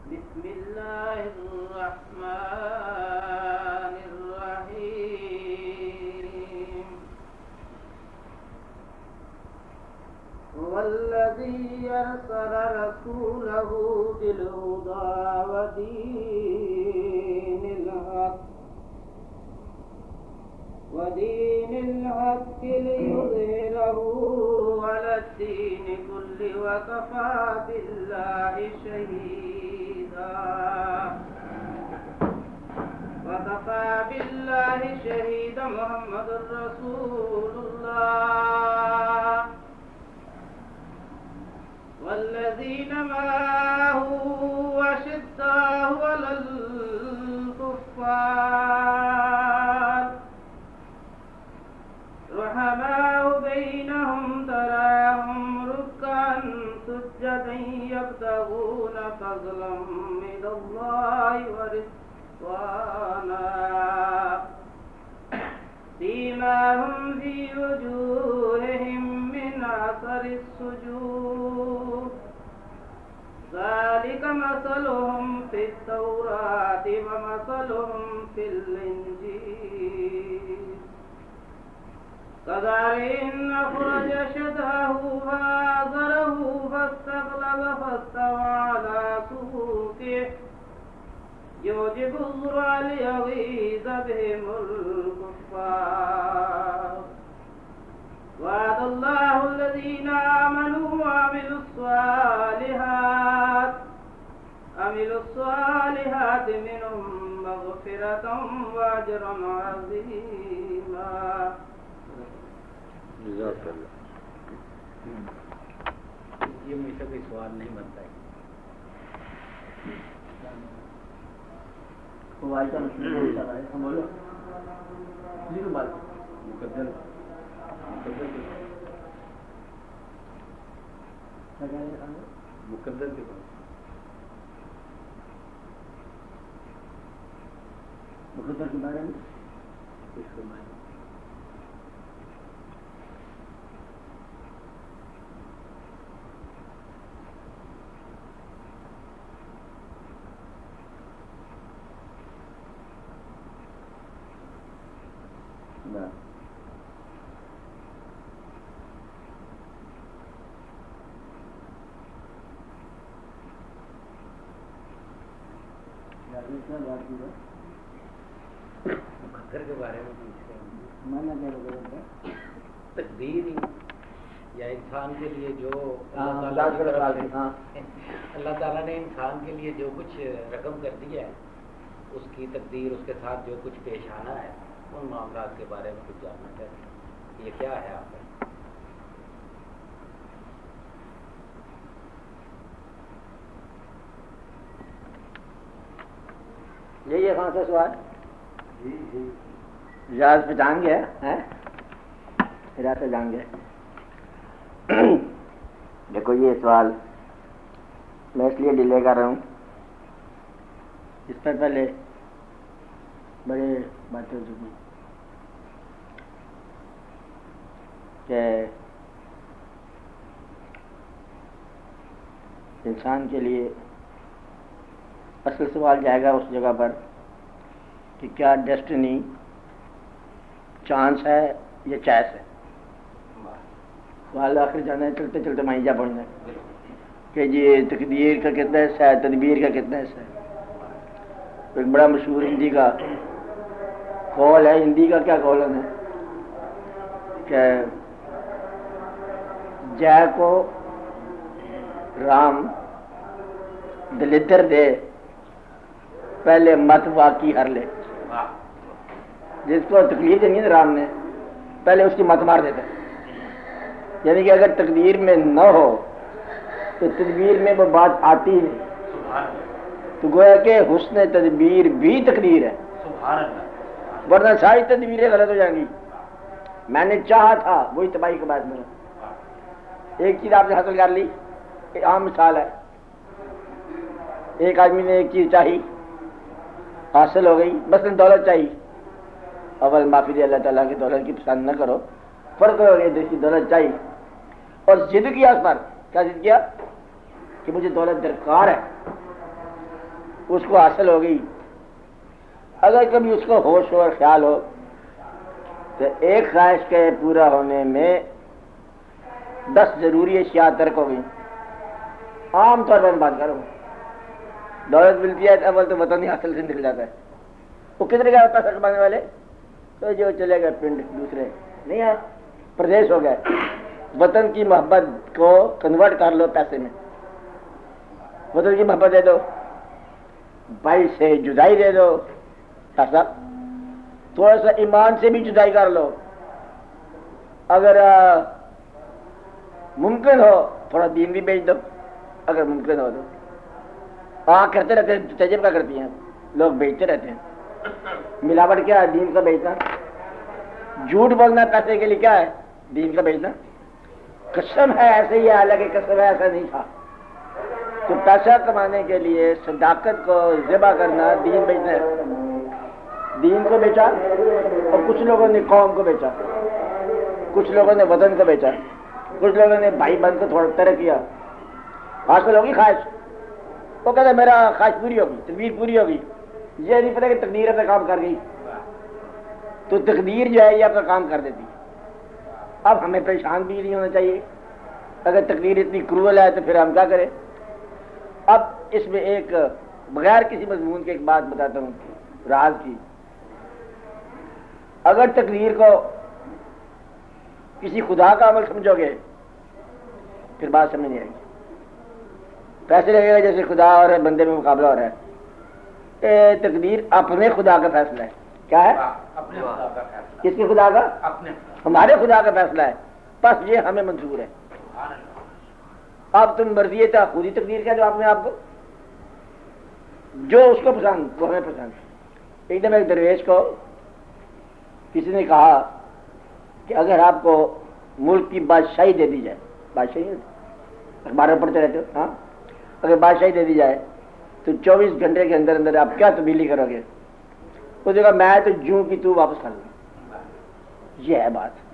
بسم الله الرحمن الرحيم هو الذي أرسل رسوله بالهدى ودين الحق ليظهره على الدين كله وكفى بالله شهيدا محمد رسول الله والذين معه أشداء على الكفار رحماء بينهم تراهم ركعا سجدا يبتغون فضلا من الله ورضوانا سيماهم في وجوههم من أثر السجود ذلك مثلهم في التوراة ومثلهم في الإنجيل كزرع أخرج شطأه فآزره فاستغلظ فاستوى على سوقه يعجب الزرع ليغيظ بهم الكفار وعد الله الذين آمنوا وعملوا الصالحات منهم مغفرة وأجرا عظيما. جزاک اللہ. یہ مجھ سے کوئی سوال نہیں بنتا ہے. مقدر کے بعد مقدر کے بارے میں کچھ فرمائیں. مقدر کے بارے میں تقدیر یا انسان کے لیے جو اللہ تعالیٰ نے انسان کے لیے جو کچھ رقم کر دیا ہے اس کی تقدیر اس کے ساتھ جو کچھ پیش آنا ہے ان معاملات کے بارے میں کچھ جاننا چاہتے ہیں. یہ کیا ہے آپ کا؟ یہی ہے کون سا سوال؟ ریاض پہ جان گیا ہے ریاض پہ جان گیا. دیکھو یہ سوال میں اس لیے ڈیلے کر رہا ہوں، اس پر پہلے بڑے باتیں ہو چکی کہ انسان کے لیے اصل سوال جائے گا اس جگہ پر کہ کیا ڈیسٹنی چانس ہے یا چائس ہے. سوال آخر جانا ہے چلتے چلتے وہیں جا پڑنا ہے کہ جی تقدیر کا کتنا حصہ ہے، تدبیر کا کتنا حصہ ہے. ایک بڑا مشہور ہندی کا قول ہے، ہندی کا کیا قول ہے کہ جے کو رام دلدر دے پہلے مت واقعی ہر لے. جس کو تکلیف دینی ہے رام نے پہلے اس کی مت مار دیتا ہے. یعنی کہ اگر تقدیر میں نہ ہو تو تدبیر میں وہ بات آتی ہی نہیں. تو گویا کہ حسن تدبیر بھی تقدیر ہے، ورنہ ساری تدبیریں غلط ہو جائیں گی. میں نے چاہا تھا وہی تباہی کا باعث بنا. ایک چیز آپ نے حاصل کر لی، ایک عام مثال ہے. ایک آدمی نے ایک چیز چاہی، حاصل ہو گئی، مثلا دولت چاہیے. اول معافی دے اللہ تعالیٰ کی دولت کی پسند نہ کرو، فرق ہو گیا دیکھی دولت چاہیے اور ضد کیا اس پر. کیا ضد کیا کہ مجھے دولت درکار ہے. اس کو حاصل ہو گئی، اگر کبھی اس کو ہوش ہو اور خیال ہو تو ایک خواہش کے پورا ہونے میں 10 ضروری اشیاء ترک ہو گئی. عام طور پر بات کروں، دولت ملتی ہے اول تو وطن ہی حاصل سے نکل جاتا ہے. وہ کدھر گیا ہوتا ہے کمانے والے؟ تو جو چلے گئے پنڈ دوسرے نہیں ہے، پردیش ہو گئے. وطن کی محبت کو کنورٹ کر لو پیسے میں، وطن کی محبت دے دو، بھائی سے جدائی دے دو، ایسا تھوڑا سا ایمان سے بھی جدائی کر لو، اگر ممکن ہو تھوڑا دین بھی بیچ دو، اگر ممکن ہو تو. کرتے رہتے ہیں، تجربہ کرتی ہیں لوگ، بیچتے رہتے ہیں. ملاوٹ کیا ہے؟ دین کا بیچنا. جھوٹ بولنا پیسے کے لیے کیا ہے؟ دین کا بیچنا. قسم ہے ایسے ہی، حالانکہ قسم ہے ایسا نہیں تھا. تو پیسہ کمانے کے لیے صداقت کو ذبح کرنا دین بیچنا ہے. دین کو بیچا اور کچھ لوگوں نے قوم کو بیچا، کچھ لوگوں نے وطن کو بیچا، کچھ لوگوں نے بھائی بند کو تھوڑا طرح کیا. حاصل ہوگی خواہش، وہ کہتے میرا خواہش پوری ہوگی، تدبیر پوری ہوگی. یہ نہیں پتا کہ تقدیر اپنا کام کر گئی، تو تقدیر جو ہے یہ اپنا کام کر دیتی. اب ہمیں پریشان بھی نہیں ہونا چاہیے. اگر تقدیر اتنی کرول ہے تو پھر ہم کیا کریں؟ اب اس میں ایک بغیر کسی مضمون کے ایک بات بتاتا ہوں راز کی. اگر تقدیر کو کسی خدا کا عمل سمجھو گے پھر بات سمجھ نہیں آئے گی. پیسے لگے گا جیسے خدا اور بندے میں مقابلہ ہو رہا ہے. تقدیر اپنے خدا کا فیصلہ ہے. کیا ہے؟ اپنے خدا کا فیصلہ. کس کے خدا کا؟ اپنے. ہمارے خدا کا فیصلہ ہے، بس یہ ہمیں منظور ہے. اب تم مرضی تھا خود ہی تقدیر کہہ دو آپ نے آپ کو، جو اس کو پسند وہ ہمیں پسند. ایک دم ایک درویش کو کسی نے کہا کہ اگر آپ کو ملک کی بادشاہی دے دی جائے، بادشاہی اخبار میں پڑھتے رہتے ہو، ہاں، اگر بادشاہی دے دی جائے تو 24 گھنٹے کے اندر اندر آپ کیا تبدیلی کرو گے؟ وہ دیکھا میں تو جوں کی تو واپس کر لوں. یہ ہے بات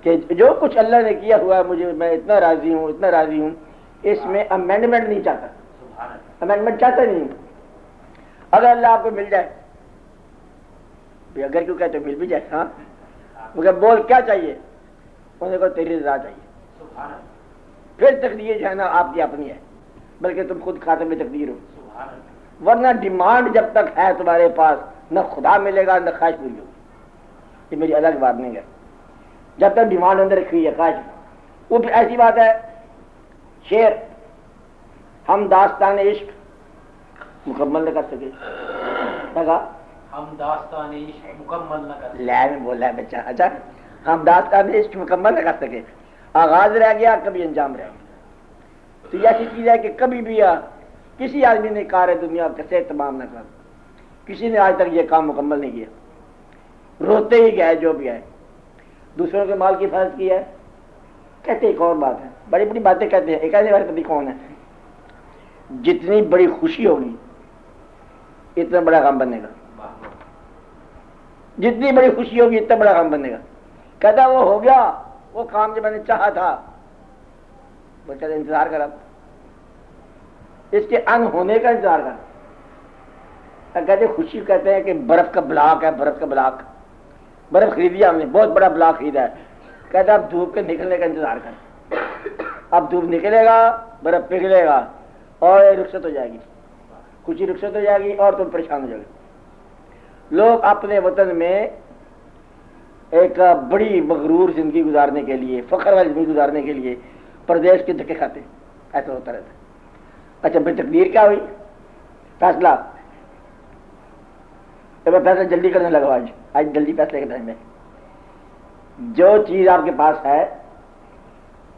کہ جو کچھ اللہ نے کیا ہوا ہے مجھے، میں اتنا راضی ہوں، اتنا راضی ہوں. اس میں امینڈمنٹ نہیں چاہتا، امینڈمنٹ چاہتا نہیں. اگر اللہ آپ کو مل جائے، اگر کیوں کہتے مل بھی جائے، ہاں، مگر بول کیا چاہیے؟ انہیں کو تیری رضا چاہیے. پھر تقدیر جو ہے نا آپ کی اپنی ہے، بلکہ تم خود خاتم میں تقدیر ہو. ورنہ ڈیمانڈ جب تک ہے تمہارے پاس نہ خدا ملے گا نہ خواہش پوری ہوگی. یہ میری الگ بات نہیں ہے. جب تک ڈیمانڈ اندر رکھی ہے خواہش، وہ بھی ایسی بات ہے. شعر ہم داستان عشق مکمل نہ کر سکے، ہم داستان عشق مکمل نہ کر سکے. لے میں بولا ہے بچہ. اچھا، ہم داستان عشق مکمل نہ کر سکے، آغاز رہ گیا کبھی انجام رہ گیا. تو یہ ایسی چیز ہے کہ کبھی بھی کسی آدمی نے کار دنیا کیسے تمام نہ کر، کسی نے آج تک یہ کام مکمل نہیں کیا. روتے ہی گئے جو بھی ہے. دوسروں کے مال کی حفاظت کی ہے. کہتے ایک اور بات ہے، بڑی بڑی باتیں کہتے ہیں. ایک ایسے والے پتی کون ہے؟ جتنی بڑی خوشی ہوگی اتنا بڑا غم بنے گا. جتنی بڑی خوشی ہوگی اتنا بڑا غم بنے گا. کہتا وہ ہو گیا وہ کام جو میں نے چاہا تھا، وہ کہتے انتظار کرا، اس کے ان ہونے کا انتظار کر. کہتے خوشی کہتے ہیں کہ برف کا بلاک ہے، برف کا بلاک، برف خریدیا ہم نے، بہت بڑا بلاک خریدا ہے. کہتے اب دھوپ کے نکلنے کا انتظار کر. اب دھوپ نکلے گا، برف پگھلے گا اور رخصت ہو جائے گی، خوشی رخصت ہو جائے گی اور تم پریشان ہو جاؤ گے. لوگ اپنے وطن میں ایک بڑی مغرور زندگی گزارنے کے لیے، فخر والی زندگی گزارنے کے لیے پردیش کے دھکے کھاتے. ایسا ہوتا رہتا. اچھا پھر تقدیر کیا ہوئی؟ فیصلہ. میں فیصلہ جلدی کرنے لگا. آج جلدی فیصلے کے ٹائم میں جو چیز آپ کے پاس ہے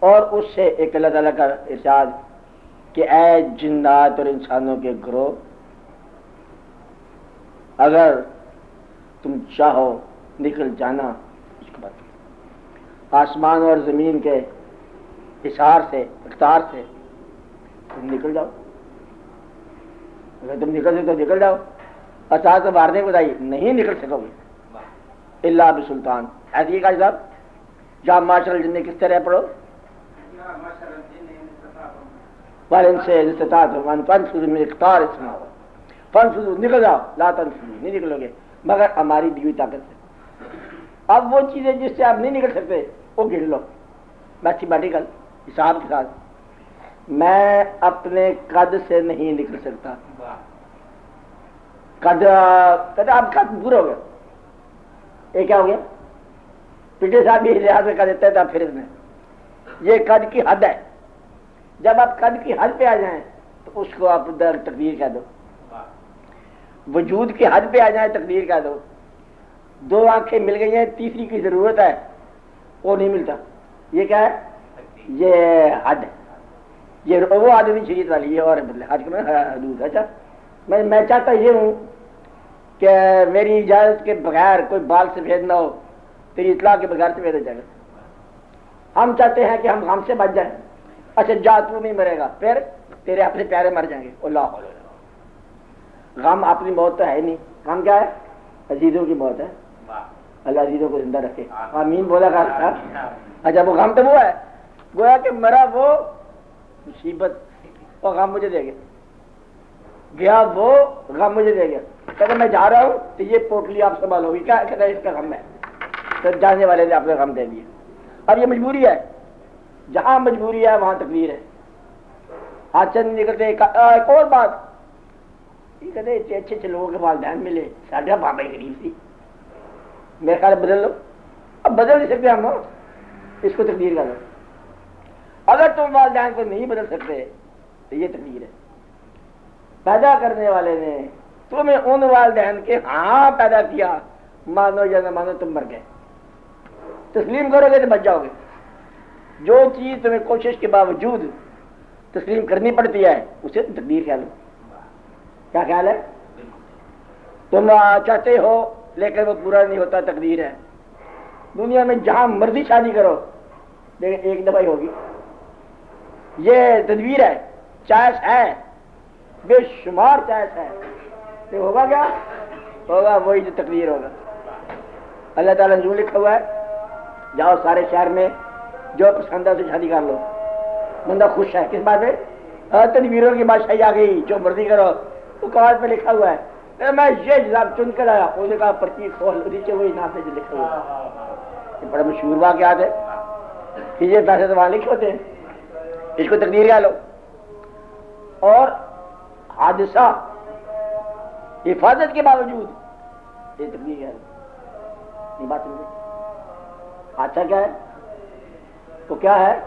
اور اس سے ایک اللہ تعالیٰ کا ارشاد کہ اے جنات اور انسانوں کے گروہ، اگر تم چاہو نکل جانا اس کے بعد آسمان اور زمین کے حصار سے، اقتدار سے تم نکل جاؤ. اگر تم نکل سکتے تو نکل جاؤ. اچھا تو مارنے کو بتائیے نہیں نکل سکو گے اللہ بسلطان. ایسی کا صاحب جہاں معاشر الجن کس طرح پڑھو والن سے استطاعت من تنفذ من اقتار اسماء. فنفذو نکل جاؤ، لا تنفذو نہیں نکلو گے مگر ہماری دی ہوئی طاقت سے۔ اب وہ چیزیں جس سے آپ نہیں نکل سکتے وہ گن لو میتھمیٹیکل حساب کے ساتھ۔ میں اپنے قد سے نہیں نکل سکتا، قد آپ قد پورا ہو گیا، یہ کیا ہو گیا؟ پیٹے صاحب بھی لحاظ سے کر دیتا ہے پھر اس میں یہ قد کی حد ہے۔ جب آپ قد کی حد پہ آ جائیں تو اس کو آپ ادھر تقدیر کہہ دو، وجود کی حد پہ آ جائیں تقدیر کہہ دو۔ دو آنکھیں مل گئی ہیں، تیسری کی ضرورت ہے، وہ نہیں ملتا، یہ کیا ہے؟ یہ حد ہے، یہ وہ حد نہیں شریعت والی، یہ اور بدلے حد میں حدود۔ اچھا میں چاہتا یہ ہوں کہ میری اجازت کے بغیر کوئی بال سفید نہ ہو، تیری اطلاع کے بغیر سفید ہو جائے گا۔ ہم چاہتے ہیں کہ ہم غم سے بچ جائیں، اچھا جا تو نہیں مرے گا، پھر تیرے اپنے پیارے مر جائیں گے، اللہ غم اپنی موت تو ہے نہیں، غم کیا ہے؟ عزیزوں کی موت ہے، اللہ عزیزوں کو زندہ رکھے، آمین بولا کر۔ اچھا وہ غم تو وہ ہے، گویا کہ مرا وہ مصیبت اور غم مجھے دے گیا، گیا وہ غم مجھے دے گیا، کہتے میں جا رہا ہوں تو یہ پوٹلی آپ سنبھالو گی، کیا کہتا ہے اس کا غم ہے، تو جانے والے نے آپ نے غم دے دیا۔ اب یہ مجبوری ہے، جہاں مجبوری ہے وہاں تقدیر ہے، ہاتھ سے نہیں نکلتے۔ ایک اور بات یہ کہتے اچھے اچھے لوگوں کے والدین ملے، ساڈا بابا ہی غریب سی، میرے خیال بدل لو، اب بدل نہیں سکتے ہم، اس کو تقدیر کر لو۔ اگر تم والدین کو نہیں بدل سکتے تو یہ تقدیر ہے۔ پیدا کرنے والے نے تمہیں ان والدین کے ہاں پیدا کیا، مانو یا نہ مانو تم مر گئے، تسلیم کرو گے تو بچ جاؤ گے۔ جو چیز تمہیں کوشش کے باوجود تسلیم کرنی پڑتی ہے اسے تقدیر کہہ لو۔ کیا خیال ہے؟ تم چاہتے ہو لیکن وہ پورا نہیں ہوتا، تقدیر ہے۔ دنیا میں جہاں مرضی شادی کرو لیکن ایک دفعہ ہی ہوگی، یہ تدبیر ہے، چائس ہے، بے شمار چائس ہے، تو ہوگا کیا؟ ہوگا وہی جو تقدیر ہوگا۔ اللہ تعالیٰ نے جو لکھا ہوا ہے، جاؤ سارے شہر میں جو پسند ہے اسے شادی کر لو، بندہ خوش ہے، کس بات پہ؟ تدبیروں کی بادشاہی آ گئی، جو مرضی کرو۔ وہ کاغذ پہ لکھا ہوا ہے، میں یہ جناب چن کر آیا، انہوں نے کہا پرچی کھول، نیچے وہی نام سے جو لکھا ہوا ہے۔ یہ بڑا مشہور واقعات ہے کہ یہ پیسے تو وہاں لکھے ہوتے ہیں، اس کو تقدیر کہہ لو۔ اور حادثہ حفاظت کے باوجود یہ تقدیر کہہ لو، یہ بات سمجھے؟ حادثہ کیا ہے؟ تو کیا ہے؟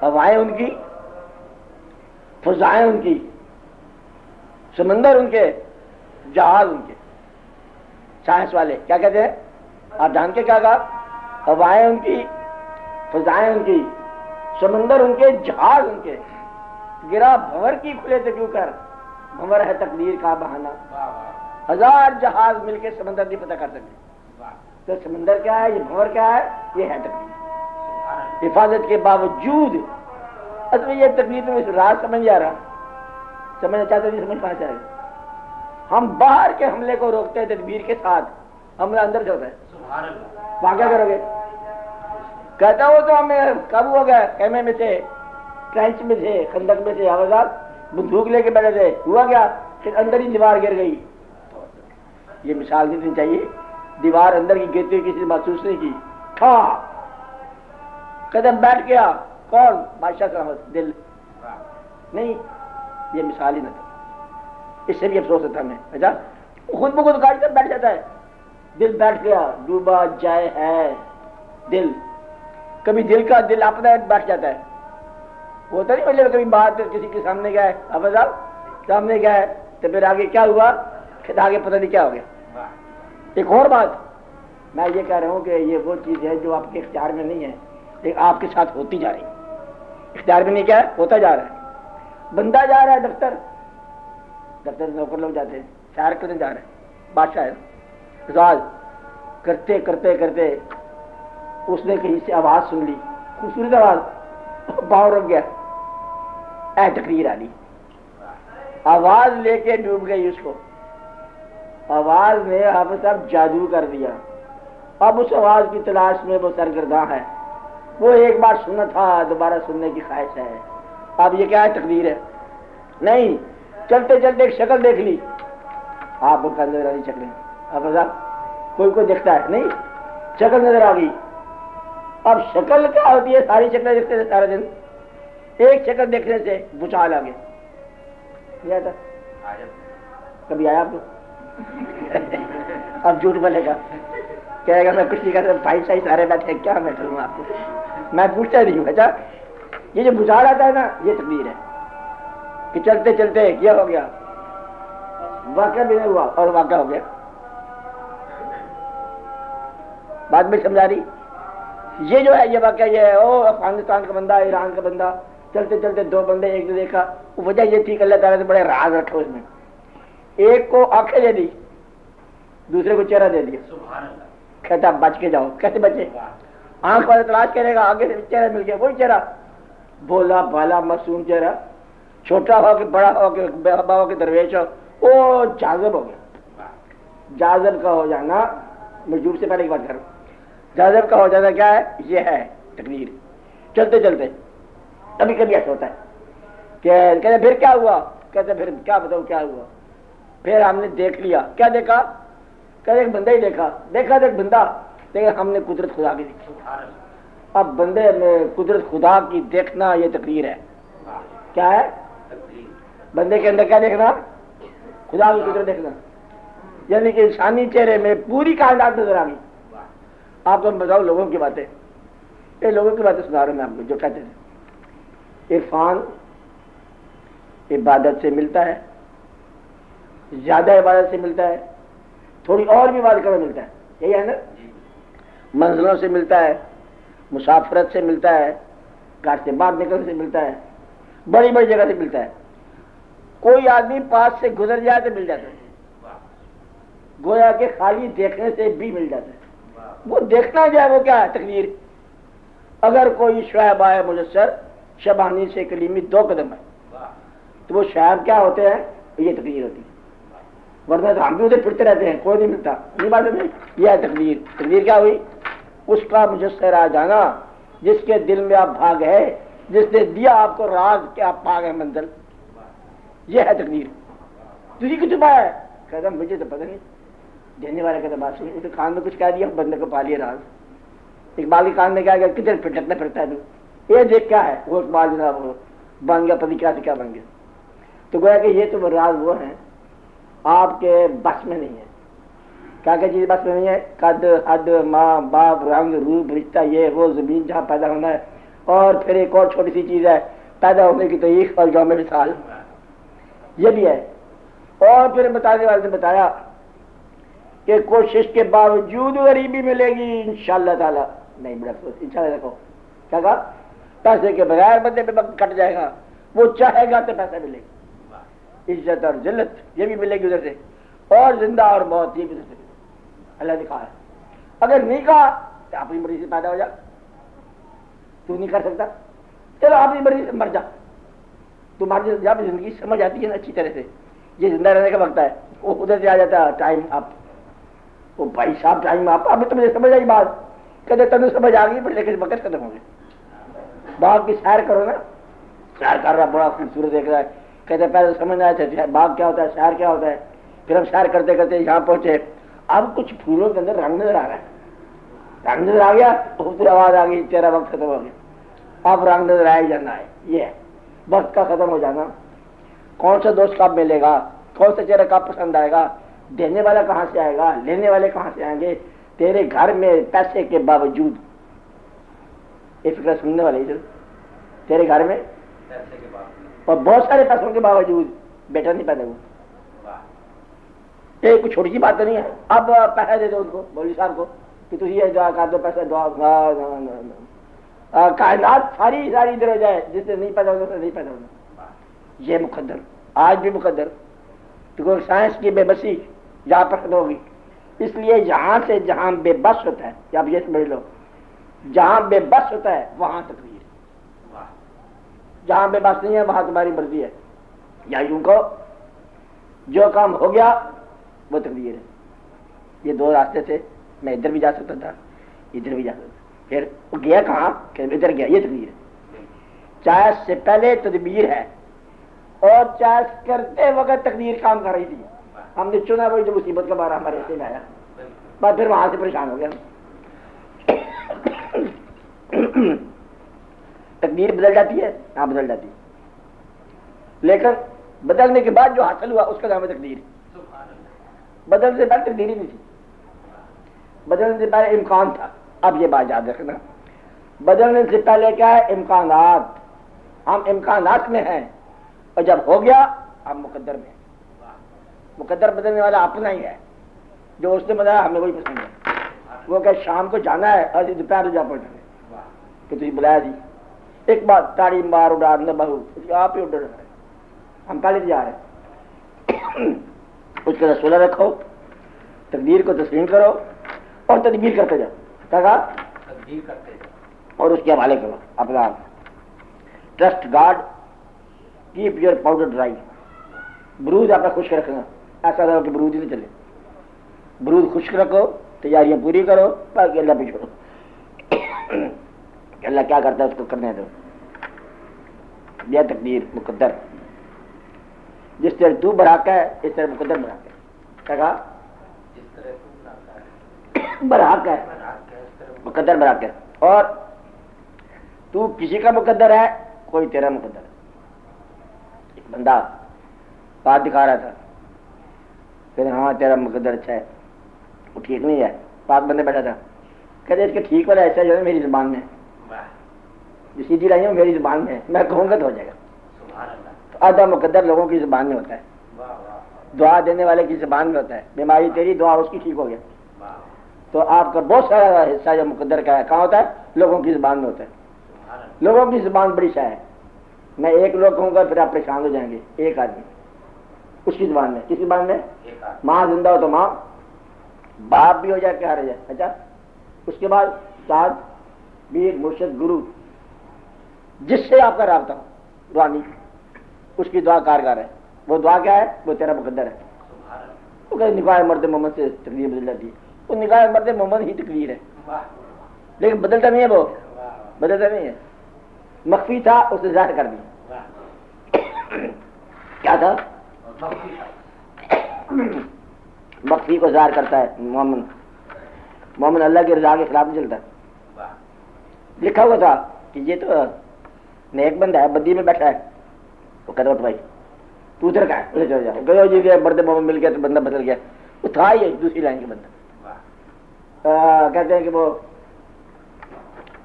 ہوائیں ان کی، فضائیں ان کی، سمندر ان کے، جہاز ان کے۔ سائنس والے کیا کہتے ہیں؟ آپ جان کے کیا کہا؟ ہوائیں ان کی، فضائیں ان کی، سمندر ان کے، جہاز ان کے۔ گرا بھنور کی کھلے سے کیوں کر، بھنور ہے تقدیر کا بہانہ۔ ہزار جہاز مل کے سمندر نہیں پتہ کر سکتے، تو سمندر کیا ہے، یہ بھنور کیا ہے، یہ ہے تقدیر۔ حفاظت کے باوجود اصل میں یہ تقدیر تو اس رات سمجھ آ رہا، سمجھنا چاہتے نہیں سمجھ پانا چاہیے۔ ہم باہر کے حملے کو روکتے ہیں تدبیر کے ساتھ، حملہ اندر سے ہوتا ہے، وہاں کیا کرو گے؟ کہتا ہو تو ہمیں کب ہو گیا، خیمے میں تھے، ٹرینچ میں تھے، خندق میں تھے، آوازات بندوق لے کے بیٹھے تھے، ہوا کیا؟ پھر اندر ہی دیوار گر گئی۔ یہ مثال نہیں دینی چاہیے، دیوار اندر کی گرتی ہوئی کسی نے محسوس نہیں کی، کھا قدم بیٹھ گیا، کون؟ بادشاہ سلامت، دل نہیں، یہ مثال ہی نہ تھا، اس سے بھی افسوس ہوتا ہمیں۔ اچھا خود بخود گاڑی تک بیٹھ جاتا ہے، دل بیٹھ گیا، ڈوبا جائے ہے دل، کبھی دل کا دل اپنا بیٹھ جاتا ہے، ہوتا نہیں پہلے کبھی بات کسی کے سامنے گیا ہے، اب صاحب سامنے گیا ہے تو پھر آگے کیا ہوا، پھر آگے پتہ نہیں کیا ہو گیا۔ ایک اور بات میں یہ کہہ رہا ہوں کہ یہ وہ چیز ہے جو آپ کے اختیار میں نہیں ہے لیکن آپ کے ساتھ ہوتی جا رہی ہے، اختیار میں نہیں، کیا ہے، ہوتا جا رہا ہے۔ بندہ جا رہا ہے دفتر، دفتر میں نوکر لوگ جاتے ہیں، سیر کرنے جا رہے ہیں، بادشاہ ہے، راز کرتے کرتے کرتے اس نے کہیں سے آواز سن لی، خوبصورت آواز، پاؤں رک گیا، اے تقریر آ لی، آواز لے کے ڈوب گئی اس کو، آواز نے حافظ صاحب جادو کر دیا۔ اب اس آواز کی تلاش میں وہ سرگرداں ہے، وہ ایک بار سنا تھا، دوبارہ سننے کی خواہش ہے۔ اب یہ کیا ہے، تقدیر ہے؟ نہیں، چلتے چلتے ایک شکل دیکھ لی، آپ کو نظر آ رہی شکلیں، اب کوئی دیکھتا ہے نہیں، شکل نظر آ گئی. اب شکل کیا ہوتی ہے؟ ساری شکلیں دیکھتے تھے سارے دن، ایک شکل دیکھنے سے بھوچال آ گیا. نہیں آتا؟ کبھی آیا آپ کو؟ اب جھوٹ بولے گا، کہے گا میں پچھلی کا بھائی صاحب سارے بیٹھے کیا میں کروں آپ کو، میں پوچھتا نہیں ہوں. اچھا یہ جو بھوچال آتا ہے نا، یہ تقدیر ہے کہ چلتے چلتے یہ ہو گیا، واقعہ بھی نہیں ہوا اور واقعہ ہو گیا. بات میں سمجھا رہی؟ یہ جو ہے یہ واقعہ یہ ہے، او افغانستان کا بندہ، ایران کا بندہ، چلتے چلتے دو بندے ایک نے دیکھا. وجہ یہ تھی کہ اللہ تعالیٰ نے بڑے راز رکھے اس میں. ایک کو آنکھیں دے دی، دوسرے کو چہرہ دے دیا. کہتا بچ کے جاؤ. کیسے بچے؟ آنکھ والا تلاش کرے گا، آگے سے چہرہ مل گیا، وہی چہرہ، بولا بالا معصوم چہرہ، چھوٹا ہو کہ بڑا ہو کہ بابا ہو کہ درویش ہو، وہ جاذب ہو گیا. جاذب کا ہو جانا، مجبور سے پہلے ایک بات کروں، جاذب کا ہو جانا کیا ہے؟ یہ ہے تقدیر. چلتے چلتے کبھی کبھی ایسا ہوتا ہے کہ کہتے پھر کیا ہوا؟ کہتے پھر کیا بتاؤ کیا ہوا؟ پھر ہم نے دیکھ لیا. کیا دیکھا؟ کہتے ایک بندہ ہی دیکھا تو ایک بندہ، لیکن ہم نے قدرت خدا کی دیکھی. اب بندے میں قدرت خدا کی دیکھنا یہ تقدیر ہے. کیا ہے؟ بندے کے اندر کیا دیکھنا؟ خدا کی قدرت دیکھنا. یعنی کہ انسانی چہرے میں پوری کائنات نظر آ گئی. آپ کو بتاؤ لوگوں کی باتیں، یہ لوگوں کی باتیں سنا رہا ہوں میں آپ کو، جو کہتے تھے عرفان عبادت سے ملتا ہے، زیادہ عبادت سے ملتا ہے، تھوڑی اور بھی عبادت کرنا ملتا ہے، یہی ہے نا؟ منزلوں سے ملتا ہے، مسافرت سے ملتا ہے، گھر سے باہر نکلنے سے ملتا ہے، بڑی بڑی جگہ سے ملتا ہے. کوئی آدمی پاس سے گزر جائے تو مل جاتا ہے، گویا کہ خالی دیکھنے سے بھی مل جاتا ہے. وہ دیکھنا جو ہے وہ کیا ہے؟ تقدیر. اگر کوئی شعیب آئے مجسر شبانی سے کلیمی 2 قدم ہے تو وہ شعیب کیا ہوتے ہیں؟ یہ تقدیر ہوتی ہے. ورنہ تو ہم بھی ادھر پھرتے رہتے ہیں، کوئی نہیں ملتا. نہیں بات نہیں، یہ ہے تقدیر. تقدیر کیا ہوئی؟ اس کا مجسر آ جانا جس کے دل میں آپ بھاگ ہے، جس نے دیا آپ کو راز کہ آپ پا گئے منزل. یہ ہے تقدیر. تجھے کچھ پایا ہے؟ کہتا مجھے تو پتہ نہیں. دینے والے کہتا بات سنی، کان میں کچھ کہہ دیا، بندے کو پا لیا راز. اقبال کے کان میں کیا گیا؟ کدھر پھٹکنا پھرتا ہے تو یہ دیکھ کیا ہے؟ وہ اقبال جناب بن گیا، پتی کیا سے کیا بن گیا. تو گویا کہ یہ تو راز وہ ہیں آپ کے بس میں نہیں ہے. کیا کیا چیز بس میں نہیں ہے؟ قد حد ماں باپ رنگ روپ رشتہ، یہ وہ زمین جہاں پیدا ہونا ہے. اور پھر ایک اور چھوٹی سی چیز ہے پیدا ہونے کی تاریخ اور یوم وصال، یہ بھی ہے. اور پھر بتانے والے نے بتایا کہ کوشش کے باوجود غریبی ملے گی انشاءاللہ تعالی. نہیں بڑا انشاءاللہ دیکھو کیا کہا؟ پیسے کے بغیر بندے پہ وقت کٹ جائے گا، وہ چاہے گا تو پیسہ ملے گا، عزت اور ذلت یہ بھی ملے گی ادھر سے، اور زندہ اور موت یہ بھی ادھر سے اللہ نے کہا ہے. اگر نہیں کہا تو اپنی مرضی سے پیدا ہو جا، تو نہیں کر سکتا، چلو اپنی مرضی سے مر جا. تمہاری جب زندگی سمجھ آتی ہے نا اچھی طرح سے، یہ زندہ رہنے کا وقت ہے، وہ ادھر سے آ جاتا ہے ٹائم اپ. وہ بھائی صاحب ٹائم اپ، ابھی تو مجھے سمجھ آئی بات، کہتے تمہیں سمجھ آ گئی پر لیکن وقت ختم ہو گیا. باغ کی سیر کرو نا، سیر کر رہا بڑا خوبصورت دیکھ رہا ہے، کہتے پہلے سمجھ آیا تھا باغ کیا ہوتا ہے، سیر کیا ہوتا ہے. پھر ہم سیر کرتے کرتے یہاں پہنچے، اب کچھ پھولوں کے اندر رنگ نظر آ رہا ہے، رنگ نظر آ گیا تو پھر آواز آ گئی تیرا وقت ختم ہو گیا. اب رنگ نظر آیا جانا ہے، یہ ہے وقت کا ختم ہو جانا. کون سا دوست کب ملے گا، کون سا چہرہ کب پسند آئے گا، دینے والا کہاں سے آئے گا، لینے والے کہاں سے آئیں گے. تیرے گھر میں پیسے کے باوجود، یہ فکر سننے والے ادھر، تیرے گھر میں اور بہت سارے پیسوں کے باوجود بیٹا نہیں پیدا ہوا. یہ کوئی چھوٹی سی بات تو نہیں ہے. اب پیسہ دے دو ان کو، مولوی صاحب کو، کہ تجھے یہ دعا کر دو، پیسہ دعا، کائنات ساری ادھر ہو جائے، جس سے نہیں پیدا ہونا نہیں پیدا ہونا. یہ مقدر آج بھی مقدر. تو سائنس کی بے بسی یہاں پر ختم ہوگی. اس لیے یہاں سے جہاں بے بس ہوتا ہے، یا آپ یہ سمجھ لو، جہاں بے بس ہوتا ہے وہاں تقدیر، جہاں بے بس نہیں ہے وہاں تمہاری مرضی ہے. یا یوں کہو جو کام ہو گیا وہ تقدیر ہے. یہ 2 راستے تھے، میں ادھر بھی جا سکتا تھا ادھر بھی جا سکتا تھا. پھر وہ گیا کہاں کہ ادھر گیا، یہ تقدیر ہے. چاہے سے پہلے تدبیر ہے اور چوائس کرتے وقت تقدیر کام کر رہی تھی. ہم نے چنا وہی جو مصیبت کا بارہ ہمارے سے آیا، بس پھر وہاں سے پریشان ہو گیا. تقدیر بدل جاتی ہے، ہاں بدل جاتی ہے، لیکن بدلنے کے بعد جو حاصل ہوا اس کا نام ہے تقدیر. بدلنے سے پہلے تقدیر ہی نہیں تھی، بدلنے سے پہلے امکان تھا. اب یہ بات یاد رکھنا، بدلنے سے پہلے کیا ہے؟ امکانات. ہم امکانات میں ہیں، اور جب ہو گیا ہم مقدر میں ہیں. مقدر بدلنے والا اپنا ہی ہے، جو اس نے بتایا ہمیں وہی پسند ہے. وہ کہ شام کو جانا ہے اور دوپہر جا پہنچنا ہے کہ تجھے بلایا جی ایک بات تاڑی مار اڑا نہ بہو آپ ہی اڈر رہے، ہم پہلے جا رہے ہیں. اس کا رسولہ رکھو، تقدیر کو تسلیم کرو اور تدبیر کرتے جاؤ. کہا تقدیر کرتے جاؤ اور اس کے حوالے کرو اپنا. Trust God, keep your powder dry. برود اپنا خشک رکھنا، ایسا رہو کہ برود ہی نہیں چلے. برود خشک رکھو، تیاریاں پوری کرو، باقی اللہ پہ چھوڑو. اللہ کیا کرتا ہے اس کو کرنے دو. یہ تقدیر مقدر. جس طرح تو براکہ ہے اس طرح مقدر براکہ ہے. کہا جس طرح تو براک ہے، مقدر براک ہے. اور تو کسی کا مقدر ہے، کوئی تیرا مقدر ہے. ایک بندہ بات دکھا رہا تھا، کہ ہاں تیرا مقدر اچھا ہے، وہ ٹھیک نہیں ہے. پاک بندے بیٹھا تھا، کہتے اس کے ٹھیک والا ایسا جو ہے میری زبان میں جو سیدھی لائی ہوں میری زبان میں، میں کہوں گا تو ہو جائے گا. تو آدھا مقدر لوگوں کی زبان میں ہوتا ہے، دعا دینے والے کی زبان میں ہوتا ہے. بیماری تیری، دعا اس کی ٹھیک ہو گیا. تو آپ کا بہت سارا حصہ جو مقدر کا ہے کہاں ہوتا ہے؟ لوگوں کی زبان میں ہوتا ہے. لوگوں کی زبان بڑی شاہ ہے. میں ایک لوگ کہوں گا پھر آپ پریشان ہو جائیں گے. ایک آدمی اس کی زبان میں، کس زبان میں؟ ماں زندہ ہو تو ماں، باپ بھی ہو جائے کیا رہ جائے. اچھا اس کے بعد استاد، پیر، مرشد، گرو، جس سے آپ کا رابطہ ہو روحانی، اس کی دعا کارگر ہے. وہ دعا کیا ہے؟ وہ تیرا مقدر ہے. وہ کہ نکاح مرد محمد سے تقدیر بدل جاتی ہے. وہ نکاح مرد محمد ہی تقدیر ہے، لیکن بدلتا نہیں ہے. وہ بدلتا نہیں ہے. مخفی تھا اس نے ظاہر کر دیا. کیا تھا؟ مخفی کو ظاہر کرتا ہے. مومن اللہ کی رضا کے خلاف نہیں چلتا. لکھا ہوا تھا کہ یہ تو نیک بندہ ہے، بدی میں بیٹھا ہے. وہ کہتا اٹھ بھائی تو ادھر کا ہے، ادھر چل جا. گئے جی گئے، مرد مومن مل گیا تو بندہ بدل گیا. وہ تھا ہی دوسری لائن کے بندہ. کہتے ہیں کہ وہ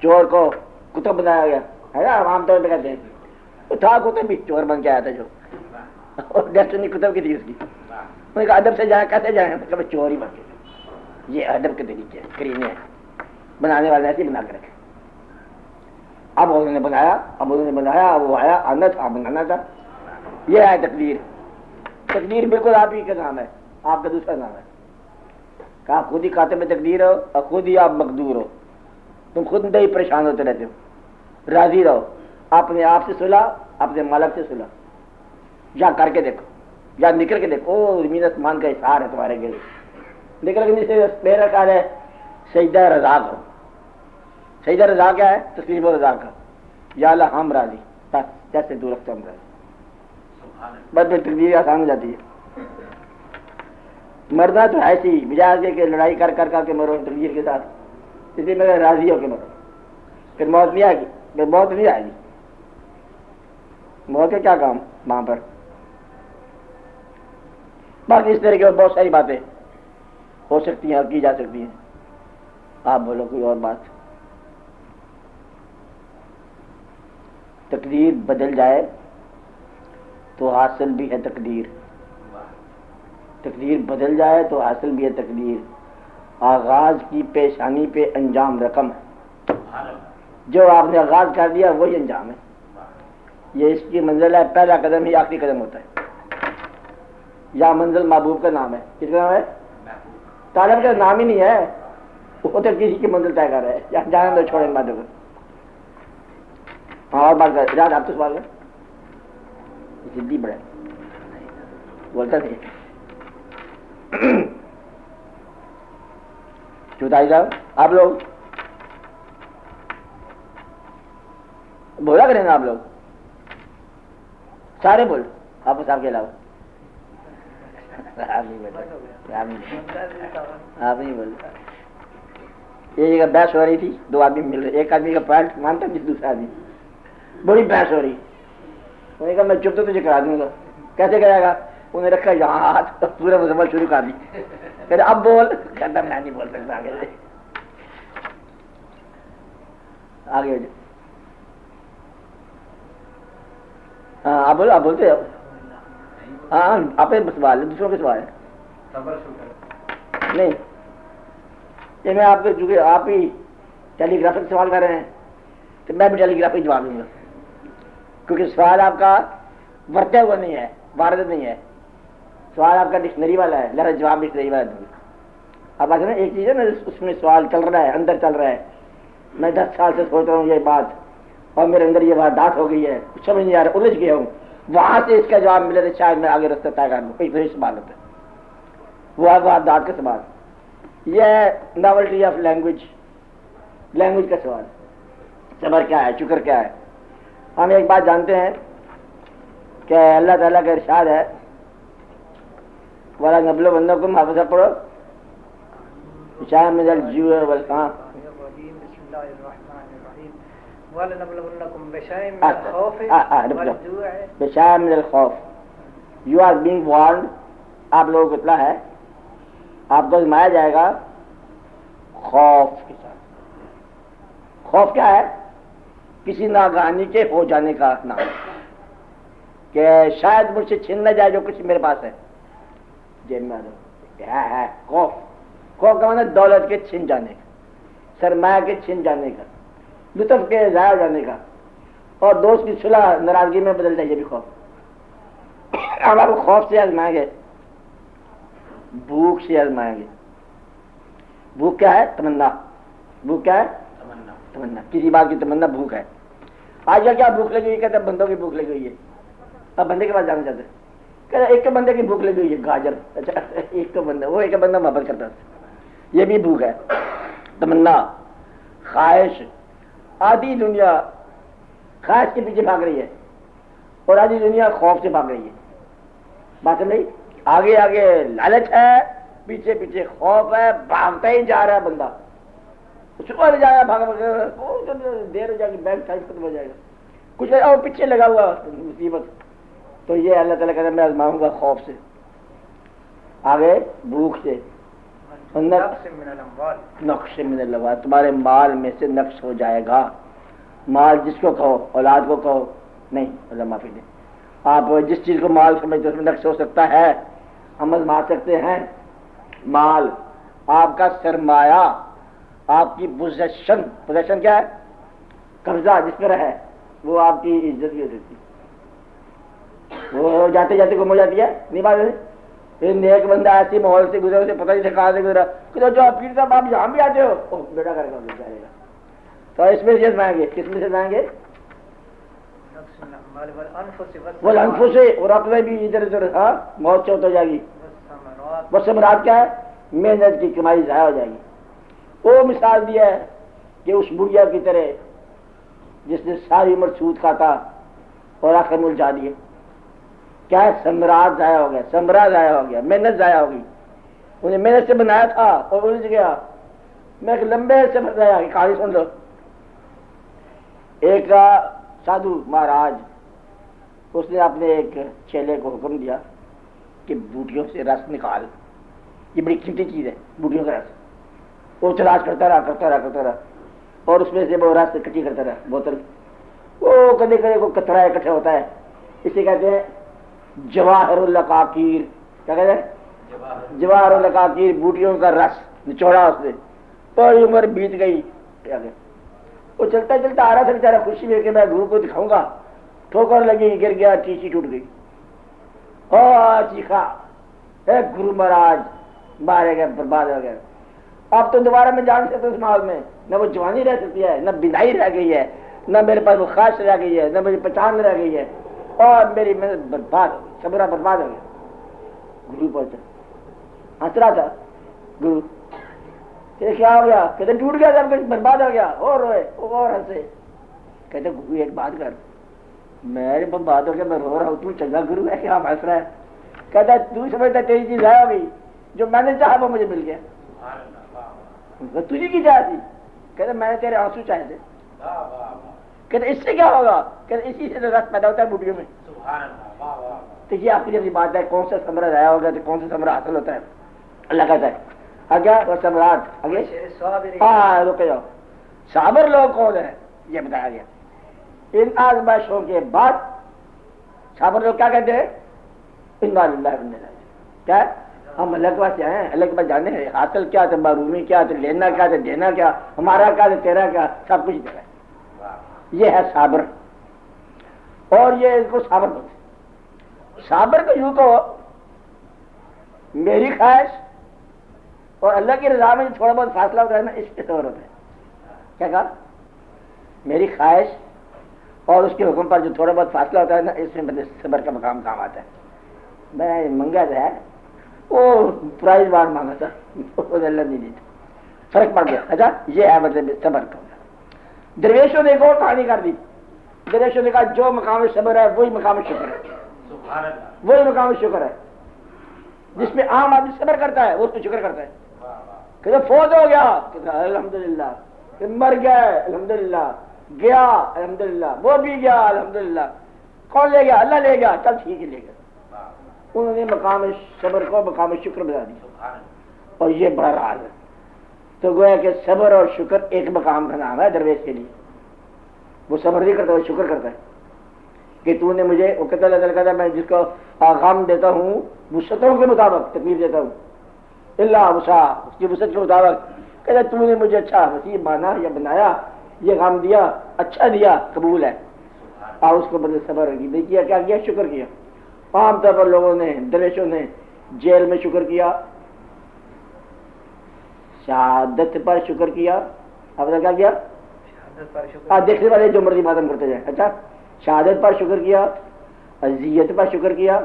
چور کو کتب بنایا گیا ہے نا، عام طور پہ کہتے ہیں. وہ تھا کتب بھی، چور بن کے آیا تھا جو، اور ڈیسٹنی کتب کی تھی اس کی. انہوں نے کہا ادب سے جائیں، کیسے جائیں؟ کہ چور ہی بن کے. یہ ادب کے طریقے کرینے ہیں، بنانے والے ایسے بنا کے رکھے. اب انہوں نے بنایا، وہ آیا، آنا تھا، بنانا تھا. یہ ہے تقدیر. تقدیر بالکل آپ ہی کا نام ہے، آپ کا دوسرا نام ہے. کہا خود ہی کاتب تقدیر ہو اور خود ہی آپ مقدور ہو. تم خود میں ہی پریشان ہوتے رہتے ہو. راضی رہو، اپنے آپ سے صلح، اپنے مالک سے صلح. یا کر کے دیکھو، یا نکل کے دیکھو. زمین آسمان کا احسار ہے تمہارے گلے. نکل کے نیچے میرا خیال ہے سجدہ رضا کرو. سجدہ رضا کیا ہے؟ تسلیم و رضا کا. یا اللہ ہم راضی، بس جیسے دور رکھتے ہم راضی. بس پھر تقدیر آسان ہو جاتی ہے. مرنا تو ایسی مزاج ہے کہ لڑائی کر کے مرو تقدیر کے ساتھ. اس لیے میں راضی ہو کے مرو. پھر موت نہیں آئے گی، پھر موت نہیں آئے گی. موت کا کیا کام وہاں پر. باقی اس طرح کی بہت ساری باتیں ہو سکتی ہیں اور کی جا سکتی ہیں. آپ بولو کوئی اور بات. تقدیر بدل جائے تو حاصل بھی ہے تقدیر. تقدیر بدل جائے تو حاصل بھی ہے تقدیر. آغاز کی پیشانی پہ انجام رقم ہے. جو آپ نے آغاز کر دیا وہی انجام ہے. یہ اس کی منزل ہے. پہلا قدم ہی آخری قدم ہوتا ہے. یا منزل محبوب کا نام ہے. کس کا نام ہے؟ طالب کا نام ہی نہیں ہے. وہ تو کسی کی منزل طے کر رہا ہے. یا جانے دو، چھوڑیں باتوں کو. اور بات کر راج، آپ تو سوال کر. جدی بڑا بولتا نہیں. چوتھائی صاحب آپ لوگ بولا کریں نا، آپ لوگ سارے بول آپ صاحب کے علاوہ آپ نہیں بولے. یہ جگہ بحث ہو رہی تھی, دو آدمی مل رہے, ایک آدمی کا پوائنٹ مانتا جس دوسرا آدمی, بڑی بحث ہو رہی. انہوں نے کہا میں چپ تو تجھے کرا دوں گا. کیسے کرے گا؟ انہوں نے رکھا یہاں ہاتھ, پورا مکمل شروع کر دی. کہتے اب بول. کہتا میں نہیں بول سکتا. آگے ہو جائے. ہاں آپ بولو, آپ بولتے ہو. ہاں آپ سوال ہے, دوسروں کے سوال ہے نہیں. یہ میں آپ کو, چونکہ آپ ہی ٹیلی گرافک سوال کر رہے ہیں تو میں بھی ٹیلی گرافک جواب دوں گا, کیونکہ سوال آپ کا ورتا ہوا نہیں ہے, وارد نہیں ہے. سوال آپ کا ڈکشنری والا ہے, لہذا جواب ڈکشنری والا دوں گا. اب آج نا ایک چیز ہے نا, اس میں سوال چل رہا ہے, اندر چل رہا ہے. میں 10 سال سے سوچ رہا ہوں یہ بات, اور میرے اندر یہ واردات ہو گئی ہے, کچھ سمجھ نہیں آ رہا, الجھ گیا ہوں. وہاں سے اس کا جواب ملے تو شاید میں آگے رستہ طے کر لوں. کوئی پھر سوال ہوتا ہے, وہ واردات کا سوال. یہ ہے ناولٹی آف لینگویج, لینگویج کا سوال. صبر کیا ہے, شکر کیا ہے. ہم ایک بات جانتے ہیں کہ اللہ تعالیٰ کا ارشاد ہے, والا نبلو بندوں کو محافظہ پڑھو شاید الجوع والخوف بشار من الخوف. یو آر بینگ وارنڈ, آپ لوگوں کو اطلاع ہے, آپ کو آزمایا جائے گا خوف کے ساتھ. خوف کیا ہے؟ کسی ناگہانی کے ہو جانے کا نام, کہ شاید مجھ سے چھن نہ جائے جو کچھ میرے پاس ہے. جیب میں ہے خوف. خوف کا مطلب دولت کے چھن جانے کا, سرمایہ کے چھن جانے کا, لطف کے ضائع ہو جانے کا, اور دوست کی صلح ناراضگی میں بدل جائے, یہ بھی خوف. اب آپ خوف سے آزمائیں گے, بھوک سے آزمائیں گے. بھوک کیا ہے؟ تمنا. بھوک کیا ہے؟ تمنا. کسی بات کی تمنا بھوک ہے. آج کل کیا بھوک لگی ہوئی, کہتے ہیں بندوں کی بھوک لگی ہوئی ہے. اب بندے کے پاس جانا چاہتے ہیں, کہتے ہیں ایک کے بندے کی بھوک لگی ہوئی ہے, گاجر. اچھا ایک کا بندہ, وہ ایک کا بندہ محبت کرتا ہے, یہ بھی بھوک ہے. تمنا, خواہش. آدھی دنیا خواہش کے پیچھے بھاگ رہی ہے, اور آدھی دنیا خوف سے بھاگ رہی ہے. بات نہیں, آگے آگے لالچ ہے, پیچھے پیچھے خوف ہے, بھاگتا ہی جا رہا ہے بندہ. صبح جا رہا ہے, بھاگا دیر ہو جائے گی, بینک ٹائم ختم ہو جائے گا, کچھ اور پیچھے لگا ہوا مصیبت. تو یہ اللہ تعالیٰ کہتا ہے میں آزماؤں گا خوف سے, آگے بھوک سے, نقش من الاموال, تمہارے مال میں سے نقش ہو جائے گا. مال جس کو کہو, اولاد کو کہو, نہیں اللہ معافی دے, آپ جس چیز کو مال سمجھتے اس میں نقش ہو سکتا ہے, ہم آزما سکتے ہیں. مال آپ کا سرمایہ, آپ کی پوزیشن. پوزیشن کیا ہے؟ قبضہ جس پہ رہے, وہ آپ کی عزت کی ہو سکتی. وہ جاتے جاتے گم ہو جاتی ہے, نہیں بات ہے. نیک بندہ ایسی ماحول سے گزرا, اسے پتہ نہیں تھا کہاں سے گزرا, کہ جو پیر صاحب آپ یہاں بھی آتے ہو, بیٹا کرے گا جائے گا. تو اس میں سے آزمائیں گے, کس میں سے آزمائیں گے؟ وہ انفس سے, اور اپنے بھی ادھر ادھر موت چوت ہو جائے گی. وہ ثمرات کیا ہے؟ محنت کی کمائی ضائع ہو جائے گی. وہ مثال دیا ہے کہ اس بڑھیا کی طرح جس نے ساری عمر سود کھاتا اور آخر میں الجھا دیے. کیا ہے؟ ثمرات ضائع ہو گیا, ثمرہ ضائع ہو گیا, محنت ضائع ہو گئی. انہیں محنت سے بنایا تھا اور الجھ گیا. میں ایک لمبے سے بتایا کہ کہانی سن لو. ایک سادھو مہاراج, اس نے اپنے ایک چیلے کو حکم دیا کہ بوٹیوں سے رس نکال, یہ بڑی قیمتی چیز ہے بوٹیوں کا رس. وہ تلاش کرتا رہا, اور اس میں سے وہ رس اکٹھی کرتا رہا بوتل. وہ کدے کدے کو کترا اکٹھا ہوتا ہے, اسے کہتے ہیں جواہر العقاقیر. کیا کہتے ہیں؟ جواہر العقاقیر, بوٹیوں کا رس نچوڑا اس نے, پوری عمر بیت گئی. وہ چلتا چلتا آ رہا تھا بیچارا, خوشی میں کہ میں گرو کو دکھاؤں گا. ٹھوکر لگی, گر گیا, ٹیچی ٹوٹ گئی. چیخا, گرو مہاراج مارے گئے, برباد ہو گئے. اب تو دوبارہ میں جان سکتا اس مال میں, نہ وہ جوانی رہ سکتی ہے, نہ بینائی رہ گئی ہے, نہ میرے پاس وہ خواہش رہ گئی ہے, نہ میری پہچان رہ گئی ہے, اور میری محنت برباد, صبرہ برباد ہو گیا. گرو پہنچا, ہنس رہا تھا گرو. کہ کیا ہو گیا؟ کہتے ٹوٹ گیا, سب کچھ برباد ہو گیا. اور روئے اور ہنسے. کہتے گرو ایک بات کر, میرے پر بات ہو گیا میں رو رہا ہوں تو چنگا گرو ہے کہ آپ ہنس رہا ہے. کہتا ہے تو سمجھتا تیری چیز ضائع ہو گئی, جو میں نے چاہا وہ مجھے مل گیا. تجھے کی چاہ تھی؟ کہتا میں نے تیرے آنسو چاہے تھے. کہتے اس سے کیا ہوگا؟ کہتے اسی سے رس پیدا ہوتا ہے بوٹیوں میں. تو یہ آپ کی جیسی بات ہے, کون سا ثمرہ ضائع ہوگا تو کون سا ثمرہ حاصل ہوتا ہے. اللہ کہتا ہے آگیا ثمرات آگے. ہاں رک جاؤ. صابر لوگ کون ہیں یہ بتایا گیا. ان آزمائشوں کے بعد صابر لوگ کیا کہتے ہیں؟ انا للہ و انا الیہ راجعون. کیا ہے؟ ہم اللہ کے پاس آئے ہیں, اللہ کے پاس جانے ہیں. حاصل کیا تھا, معرومی کیا تھا, لینا کیا تھا, دینا کیا, ہمارا کیا تھا, تیرا کیا, سب کچھ دے رہا ہے. یہ ہے صابر, اور یہ اس کو صابر بولتے ہیں. صابر کو یوں تو میری خواہش اور اللہ کی رضا میں تھوڑا بہت فاصلہ ہوتا ہے نا, اس کے طور ہوتا ہے. کیا کہا؟ میری خواہش اور اس کے حکم پر جو تھوڑا بہت فاصلہ ہوتا ہے نا, اس میں صبر کا مقام کام آتا ہے. میں منگا جو ہے وہ پرائز بار مانگا تھا, اللہ نہیں دیتا, فرق پڑ گیا. اچھا یہ ہے مطلب صبر کا. درویشوں نے ایک اور کہانی کر دی. درویشوں نے کہا جو مقام صبر ہے وہی مقام شکر ہے. وہی مقام شکر ہے. جس میں عام آدمی صبر کرتا ہے وہ اس کو شکر کرتا ہے. کہ فوت ہو گیا الحمدللہ, مر گیا الحمدللہ, گیا الحمدللہ, وہ بھی گیا الحمدللہ. کون لے گیا؟ اللہ لے گیا, چل ٹھیک ہے لے گیا. انہوں نے مقام صبر کو مقام شکر بتا دیا, اور یہ بڑا راز ہے. تو گویا کہ صبر اور شکر ایک مقام کا نام ہے درویش کے لیے. وہ صبر نہیں کرتا, وہ شکر کرتا ہے کہ تو نے مجھے, وہ کہتا اللہ تعالیٰ کہتا میں جس کو آغام دیتا ہوں وسعتوں کے مطابق تکلیف دیتا ہوں, اللہ وسع اس کی وسعت کے مطابق. کہتا تو نے مجھے اچھا وسیع مانا یا بنایا, یہ غم دیا, اچھا دیا, قبول ہے. اور اس کو بدلے صبر نہیں کیا, کیا کیا؟ شکر کیا. عام طور پر لوگوں نے, درویشوں نے جیل میں شکر کیا, شہادت پر شکر کیا. اب کیا کیا؟ دیکھنے والے جو مرضی بات ہم کرتے جائیں. اچھا شہادت پر شکر کیا, اذیت پر شکر کیا,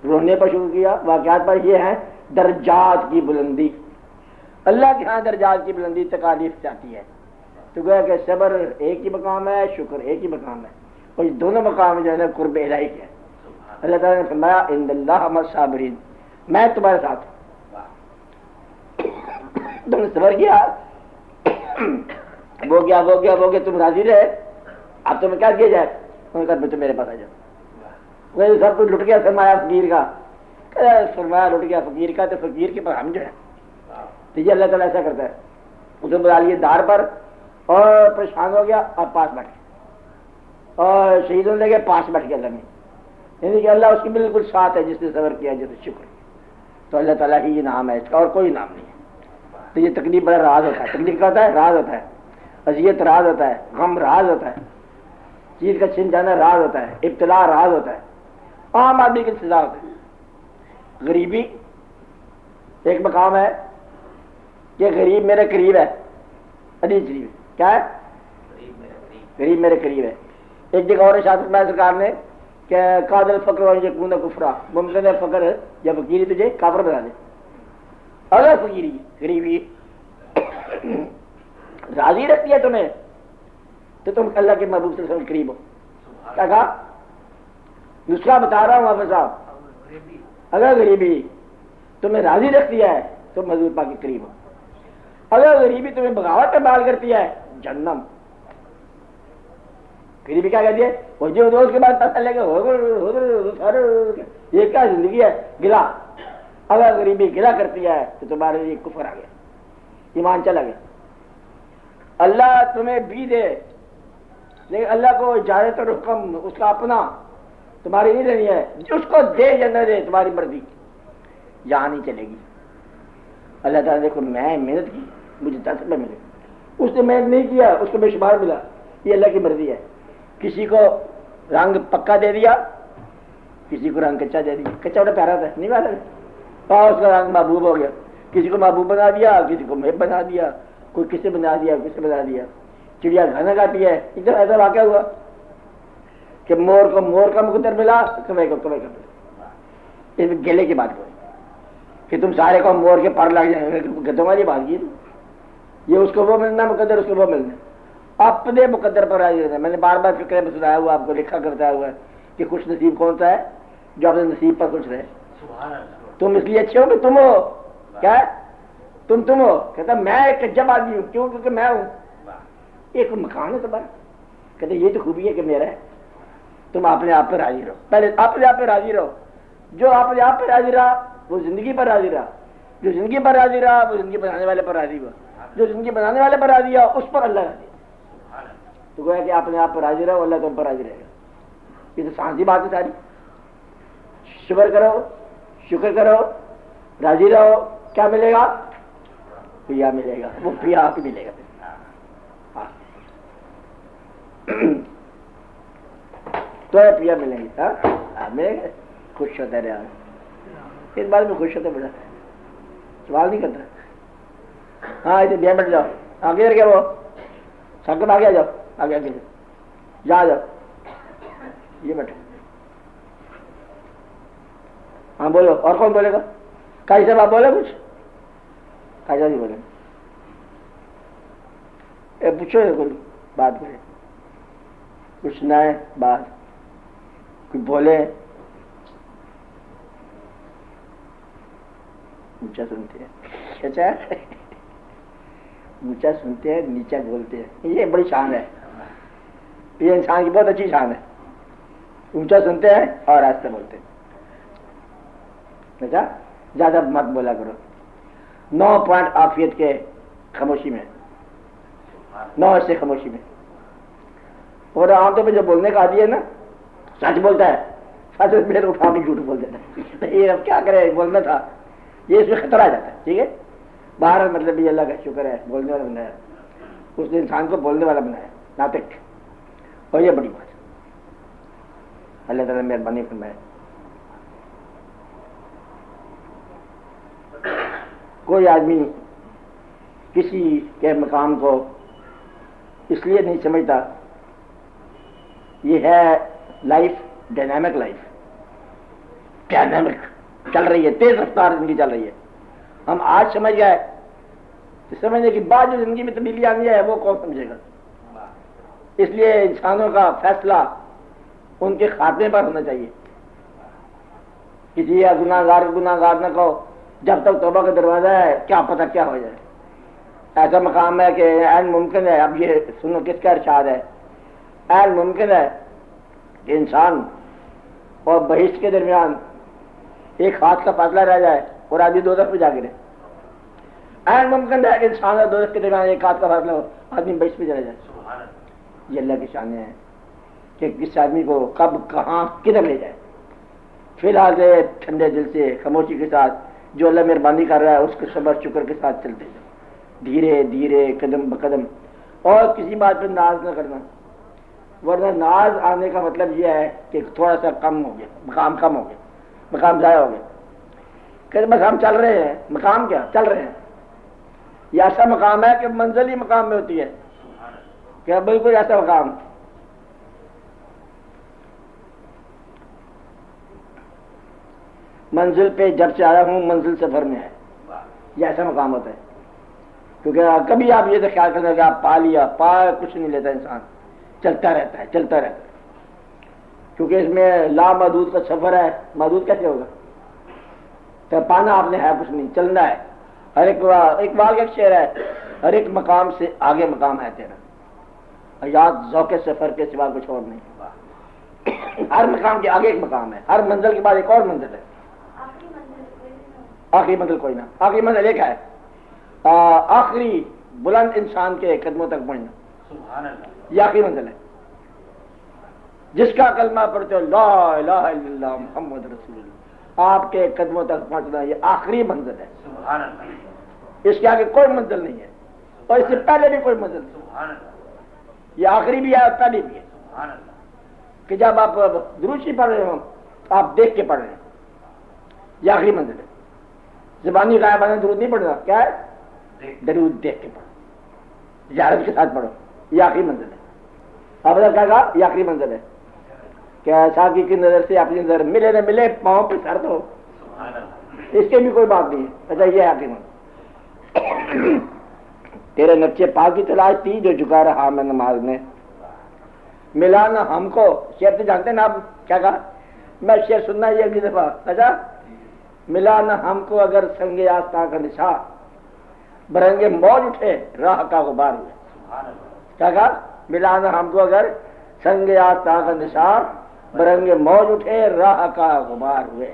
رونے پر شکر کیا. واقعات پر یہ ہے درجات کی بلندی. اللہ کے ہاں درجات کی بلندی تکالیف چاہتی ہے. تو گویا کہ صبر ایک ہی مقام ہے, شکر ایک ہی مقام ہے, اور یہ دونوں مقام جو ہے نا قرب الہی کے. اللہ تعالیٰ نے فرمایا ان اللہ مع الصابرین, میں تمہارے ساتھ. تم نے صبر کیا, وہ گیا, تم راضی رہے, اب تمہیں کیا کیا جائے؟ انہوں نے کہا تو میرے پاس آ جاؤ. وہ سب کچھ لٹ گیا سرمایہ فقیر کا. سرمایہ لٹ گیا فقیر کا, تو فقیر کے پر ہم جو ہے. تو یہ اللہ تعالیٰ ایسا کرتا ہے, اسے بلا لیے دار پر اور پریشان ہو گیا اور پاس بیٹھ گیا, اور شہیدوں لے گئے پاس بیٹھ گیا اللہ میں. یعنی کہ اللہ اس کی بالکل ساتھ ہے جس نے صبر کیا, جس نے شکر کیا. تو اللہ تعالیٰ ہی یہ نام ہے, اس کا اور کوئی نام نہیں ہے. تو یہ تکلیف بڑا راز ہوتا ہے. تکلیف کیا ہوتا ہے؟ راز ہوتا ہے. اذیت راز ہوتا ہے, غم راز ہوتا ہے, چیز کا چھن جانا راز ہوتا ہے, ابتلا راز ہوتا ہے, عام آدمی کی سزا ہوتا ہے. غریبی ایک مقام ہے کہ غریب میرے قریب ہے. حدیث شریف کیا ہے؟ غریب میرے قریب ہے. ایک جگہ اور ارشاد فرمایا سرکار نے کہ قادر الفقر و یکون کفرا, ممکن ہے فقر یا فقیری تجھے کافر بنا دے. اگر فقیری غریبی راضی رکھتی ہے تمہیں تو تم اللہ کے محبوب صلی اللہ علیہ وسلم قریب ہو. کیا کہا؟ دوسرا بتا رہا ہوں حافظ صاحب, اگر غریبی تمہیں راضی رکھتی ہے تو حضور پاک کے قریب ہو. اگر غریبی تمہیں بغاوت کا مال کرتی ہے جہنم. غریبی کیا کہتی ہے؟ وہ جو دوست کے بعد پتہ لے گا یہ کیا زندگی ہے, گلا. اگر غریبی گلا کرتی ہے تو تمہارے لیے کفر آ گیا, ایمان چلا گیا. اللہ تمہیں بھی دے, لیکن اللہ کو اجازت اور حکم اس کا اپنا تمہاری نہیں دینی ہے. اس کو دے یا نہ دے تمہاری مرضی, یہاں نہیں چلے گی. اللہ تعالیٰ دیکھو میں محنت کی, مجھے 10 روپے ملے, اس نے محنت نہیں کیا, اس کو بے شمار ملا, یہ اللہ کی مرضی ہے. کسی کو رنگ پکا دے دیا, کسی کو رنگ کچا دے دیا. کچا بڑا پیارا تھا, نہیں پیارا, اور اس کا رنگ محبوب ہو گیا. کسی کو محبوب بنا دیا, کسی کو محب بنا دیا, کوئی کسے بنا دیا, کسے بنا دیا. چڑیا گھانا کھاتی ہے. ادھر ایسا واقعہ ہوا کہ مور کو مور کا مقدر ملا, کوے کو کوے کا ملا. اس میں گلے کی بات کوئی کہ تم سارے کو مور کے پر لگ جائیں, گدوں والی بات کی. یہ اس کو وہ ملنا مقدر, اس کو وہ ملنا. اپنے مقدر پر راضی رہنا. میں نے بار بار فکر میں سنایا ہوا آپ کو, لکھا کرتا ہوا ہے کہ خوش نصیب کون سا ہے جو اپنے نصیب پر خوش رہے. تم اس لیے اچھے ہو کہ تم ہو, کیا ہے تم ہو. کہتا میں ایک جب آدمی ہوں, کیوں؟ کیونکہ میں ہوں. ایک مکان ہے تمہارا. کہتے یہ تو خوبی ہے کہ میرا ہے. تم اپنے آپ پہ راضی رہو, پہلے اپنے آپ پہ راضی رہو. جو اپنے آپ پہ راضی رہا وہ زندگی پر راضی رہا, جو زندگی پر راضی رہا وہ زندگی بنانے والے پر راضی ہوا, جو زندگی بنانے والے پر راضی ہوا اس پر اللہ راضی. تو گویا کہ اپنے آپ پر راضی رہو, اللہ تم پر راضی رہے گا. یہ تو سانسی بات ہے ساری. شکر کرو, راضی رہو, کیا ملے گا؟ پیا ملے گا. وہ پیا آپ ملے گا. تو پیا ملیں گے. ملے گا. خوش ہوتا ہے رہا, اس بات میں خوش ہوتا ہے. بڑا سوال نہیں کرتا. ہاں ادھر بیٹھ جاؤ, آگے کر کے وہ سب آگے آ جاؤ, آگے جاؤ یہ بیٹھے. ہاں بولو, اور کون بولے گا؟ کائی صاحب آپ بولے کچھ؟ کائی صاحب نہیں بولے. پوچھو کوئی بات کرے, کچھ سنائے بات, کوئی بولے. اونچا سنتے ہیں, اچھا اونچا سنتے ہیں, نیچا بولتے ہیں. یہ بڑی شان ہے, یہ انسان کی بہت اچھی شان ہے. اونچا سنتے ہیں اور آہستہ بولتے ہیں. اچھا زیادہ مت بولا کرو. 9 پوائنٹ عافیت کے خاموشی میں, 9 سے خاموشی میں. اور عام طور پہ جو بولنے کا عادی ہے نا, سچ بولتا ہے, سچ میرے اٹھا کے جھوٹ بول دیتا ہے. یہ اب کیا کرے, بولنا تھا, یہ اس میں خطرہ آ جاتا ہے. ٹھیک ہے, باہر مطلب یہ اللہ کا شکر ہے بولنے والا بنایا, اس نے انسان کو بولنے والا بنایا, ناطق. اور یہ بڑی بات ہے, اللہ تعالیٰ مہربانی فرمائے. کوئی آدمی کسی کے مقام کو اس لیے نہیں سمجھتا. یہ ہے لائف, ڈائنامک لائف, ڈائنامک چل رہی ہے, تیز رفتار زندگی چل رہی ہے. ہم آج سمجھ گئے, سمجھنے کے بعد جو زندگی میں تبدیلی آنی ہے وہ کون سمجھے گا. اس لیے انسانوں کا فیصلہ ان کے خاتمے پر ہونا چاہیے. کسی گناہ گار نہ کہو, جب تک توبہ کا دروازہ ہے کیا پتہ کیا ہو جائے. ایسا مقام ہے کہ عین ممکن ہے, اب یہ سنو کس کا ارشاد ہے, عین ممکن ہے کہ انسان اور بہشت کے درمیان ایک ہاتھ کا فاصلہ رہ جائے اور آدمی دوزخ پہ جا گرے. عین ممکن ہے کہ انسان اور دوزخ کے درمیان ایک ہاتھ کا فاصلہ ہو, آدمی بہشت پہ چلا جائے. یہ اللہ کی شان ہے کہ کس آدمی کو کب کہاں کدھر لے جائے. فی الحال سے ٹھنڈے دل سے خاموشی کے ساتھ جو اللہ مہربانی کر رہا ہے اس کے صبر شکر کے ساتھ چلتے جاؤ, دھیرے دھیرے قدم بقدم. اور کسی بات پہ ناز نہ کرنا, ورنہ ناز آنے کا مطلب یہ ہے کہ تھوڑا سا کم ہو گیا, مقام کم ہو گیا, مقام ضائع ہو گیا. کہ بس ہم چل رہے ہیں, مقام کیا چل رہے ہیں. یہ ایسا مقام ہے کہ منزل ہی مقام میں ہوتی ہے, کہ بالکل ایسا مقام. منزل پہ جب سے آیا ہوں منزل سفر میں ہے, یہ ایسا مقام ہوتا ہے. کیونکہ کبھی آپ یہ تو خیال کرتے ہیں کہ آپ پا لیا, کچھ نہیں لیتا انسان, چلتا رہتا ہے. کیونکہ اس میں لامحدود کا سفر ہے, محدود کیسے ہوگا. تو پانا آپ نے ہے کچھ نہیں, چلنا ہے. ہر ایک اقبال کا ایک شعر ہے, ہر ایک مقام سے آگے مقام ہے تیرا, یاد ذوق سفر کے سوا کچھ اور نہیں. ہر مقام کے آگے ایک مقام ہے, ہر منزل کے بعد ایک اور منزل ہے. آخری منزل کوئی نہ, آخری منزل ایک ہے, آخری بلند انسان کے قدموں تک پہنچنا. یہ آخری منزل ہے. جس کا کلمہ پڑھتے ہو لا الہ الا اللہ محمد رسول اللہ, آپ کے قدموں تک پہنچنا یہ آخری منزل ہے. اس کے آگے کوئی منزل نہیں ہے, اور اس سے پہلے بھی کوئی منزل نہیں. یہ آخری بھی ہے اور پہلی بھی ہے. کہ جب آپ دروشی پڑھ رہے ہو آپ دیکھ کے پڑھ رہے ہیں, یہ آخری منزل ہے. زبانی غائبانہ درود نہیں پڑھنا, کیا ہے درود دیکھ کے پڑھو, زیارت کے ساتھ پڑھو, یہ آخری منزل ہے. آپ کیا کہا, یہ آخری منزل ہے. کیا ساقی کی نظر سے اپنی نظر ملے نہ ملے, پاؤں پہ سر دو, اس کے بھی کوئی بات نہیں ہے. اچھا یہ آخری منزل. تیرے نقشے پاک کی تلاش تھی جو جھکا رہا میں نماز میں. ملا نہ ہم کو، شعر تو جانتے نا آپ کیا کہا؟ میں شعر سننا یہ اگلی دفعہ. اچھا، ملا نہ ہم کو اگر سنگ آستاں کا نشاں، برنگے موج اٹھے راہ کا غبار ہوئے. کیا کہا؟ ملا نہ ہم کو اگر سنگ آستاں کا نشاں، برنگے موج اٹھے راہ کا غبار ہوئے.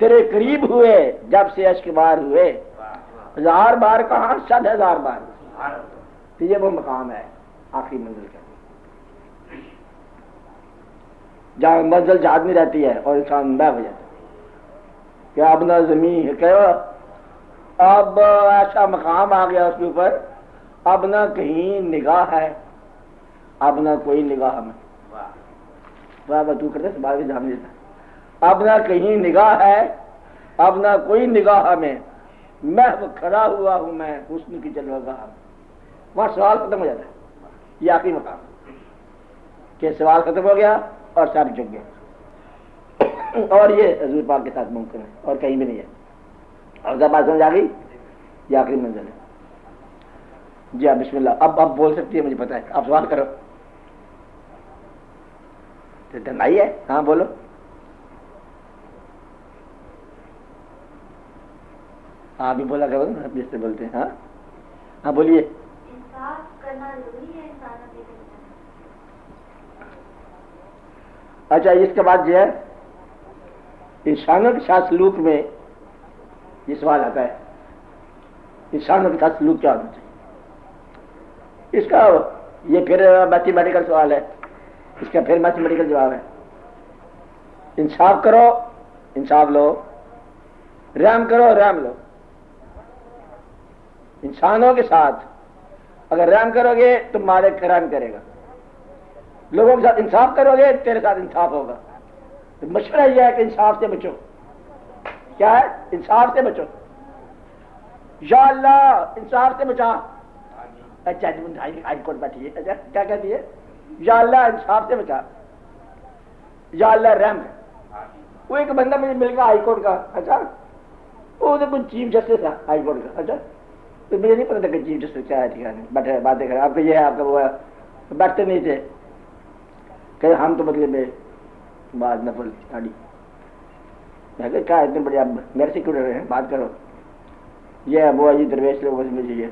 تیرے قریب ہوئے جب سے اشک بار ہوئے، 1000 بار کہاں 100,000 بار. تو یہ وہ مقام ہے آخری منزل کا، جہاں منزل جہاد میں رہتی ہے اور انسان بہ ہو جاتا ہے کہ اب نہ زمین کہ اب ایسا مقام آ گیا اس کے اوپر، اب نہ کہیں نگاہ ہے، اب نہ کوئی نگاہ میں. واہ تو کرتے سوال بھی جان دیتا. اب نہ کہیں نگاہ ہے، اب نہ کوئی نگاہ میں، محو کھڑا ہوا ہوں میں حسن کی جلوگاہ میں. وہاں سوال ختم ہو جاتا ہے. یہ آخری مقام کہ سوال ختم ہو گیا اور سب جھک گئے. اور یہ حضور پاک کے ساتھ ممکن ہے اور کہیں بھی نہیں ہے. اور جب بات سمجھ آ گئی، یہ آخری منزل ہے. جی آپ بسم اللہ. اب بول سکتی ہے، مجھے پتا ہے. آپ سوال کرو. دھنائی ہے. ہاں بولو. ہاں بھی بولا کرو نا، جس سے بولتے ہیں. ہاں ہاں بولیے. انصاف کرنا ضروری ہے انسانوں کے لیے. اچھا، اس کے بعد جو ہے انسانوں کے ساتھ سلوک میں یہ سوال آتا ہے، انسانوں کے ساتھ سلوک کیا ہونا چاہیے. اس کا یہ پھر میتھمیٹیکل سوال ہے، اس کا پھر میتھمیٹیکل جواب ہے. انصاف کرو، انصاف لو. رحم کرو، رحم لو. انسانوں کے ساتھ اگر رحم کرو گے تو مالک رحم کرے گا. لوگوں کے ساتھ انصاف کرو گے تیرے ساتھ انصاف ہوگا. تو مشورہ یہ ہے کہ انصاف سے بچو. کیا ہے؟ انصاف سے بچو. یا اللہ انصاف سے بچا. اچھا ہائی کورٹ بیٹھی ہے. اچھا کیا کہتی ہے؟ یا اللہ انصاف سے بچا، یا اللہ رحم کر. وہ ایک بندہ مجھے مل گیا ہائی کورٹ کا. اچھا وہ تو کچھ چیف جسٹس تھا ہائی کورٹ کا. اچھا تو مجھے نہیں پتا تھا کہ چیف جسٹس کیا ہے. ٹھیک ہے بیٹھے باتیں کریں، آپ کا یہ ہے، آپ کا وہ ہے. بیٹھتے نہیں تھے کہ ہم تو مطلب بات نفل اسٹڈی. میں کہ کیا اتنے بڑے اب میرے سے کیوں رہے ہیں، بات کرو. یہ ابو جی درویش لوگوں سے مجھے یہ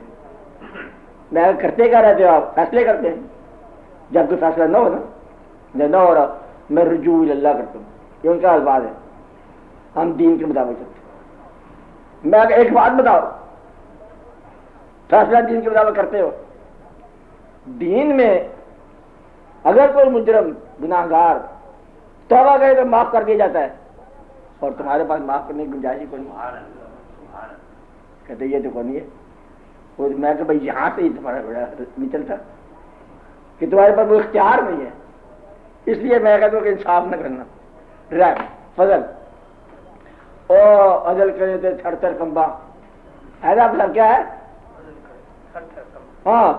میں کرتے کیا رہتے ہو آپ؟ فیصلے کرتے ہیں. جب کوئی فیصلہ نہ ہو نا، جب نہ ہو رہا میں رجوع اللہ کرتا ہوں. یہ ان کا الفاظ ہے. ہم دین کے مطابق چلتے ہیں. میں ایک بات بتاؤ، فیصلہ دین کے مطابق کرتے ہو؟ دین میں اگر کوئی مجرم گناہ گار توبہ کرے تو معاف کر دیا جاتا ہے، اور تمہارے پاس معاف کرنے کی گنجائش ہی کوئی نہیں. کہتے یہ تو کون ہے. وہ میں کہ بھائی یہاں سے ہی تمہارا بڑا نہیں چلتا کہ تمہارے پاس وہ اختیار نہیں ہے. اس لیے میں کہتا ہوں کہ انصاف نہ کرنا، رحم فضل. او عدل کرے تو تھر تھر کمبا. ایسا مطلب کیا ہے؟ ہاں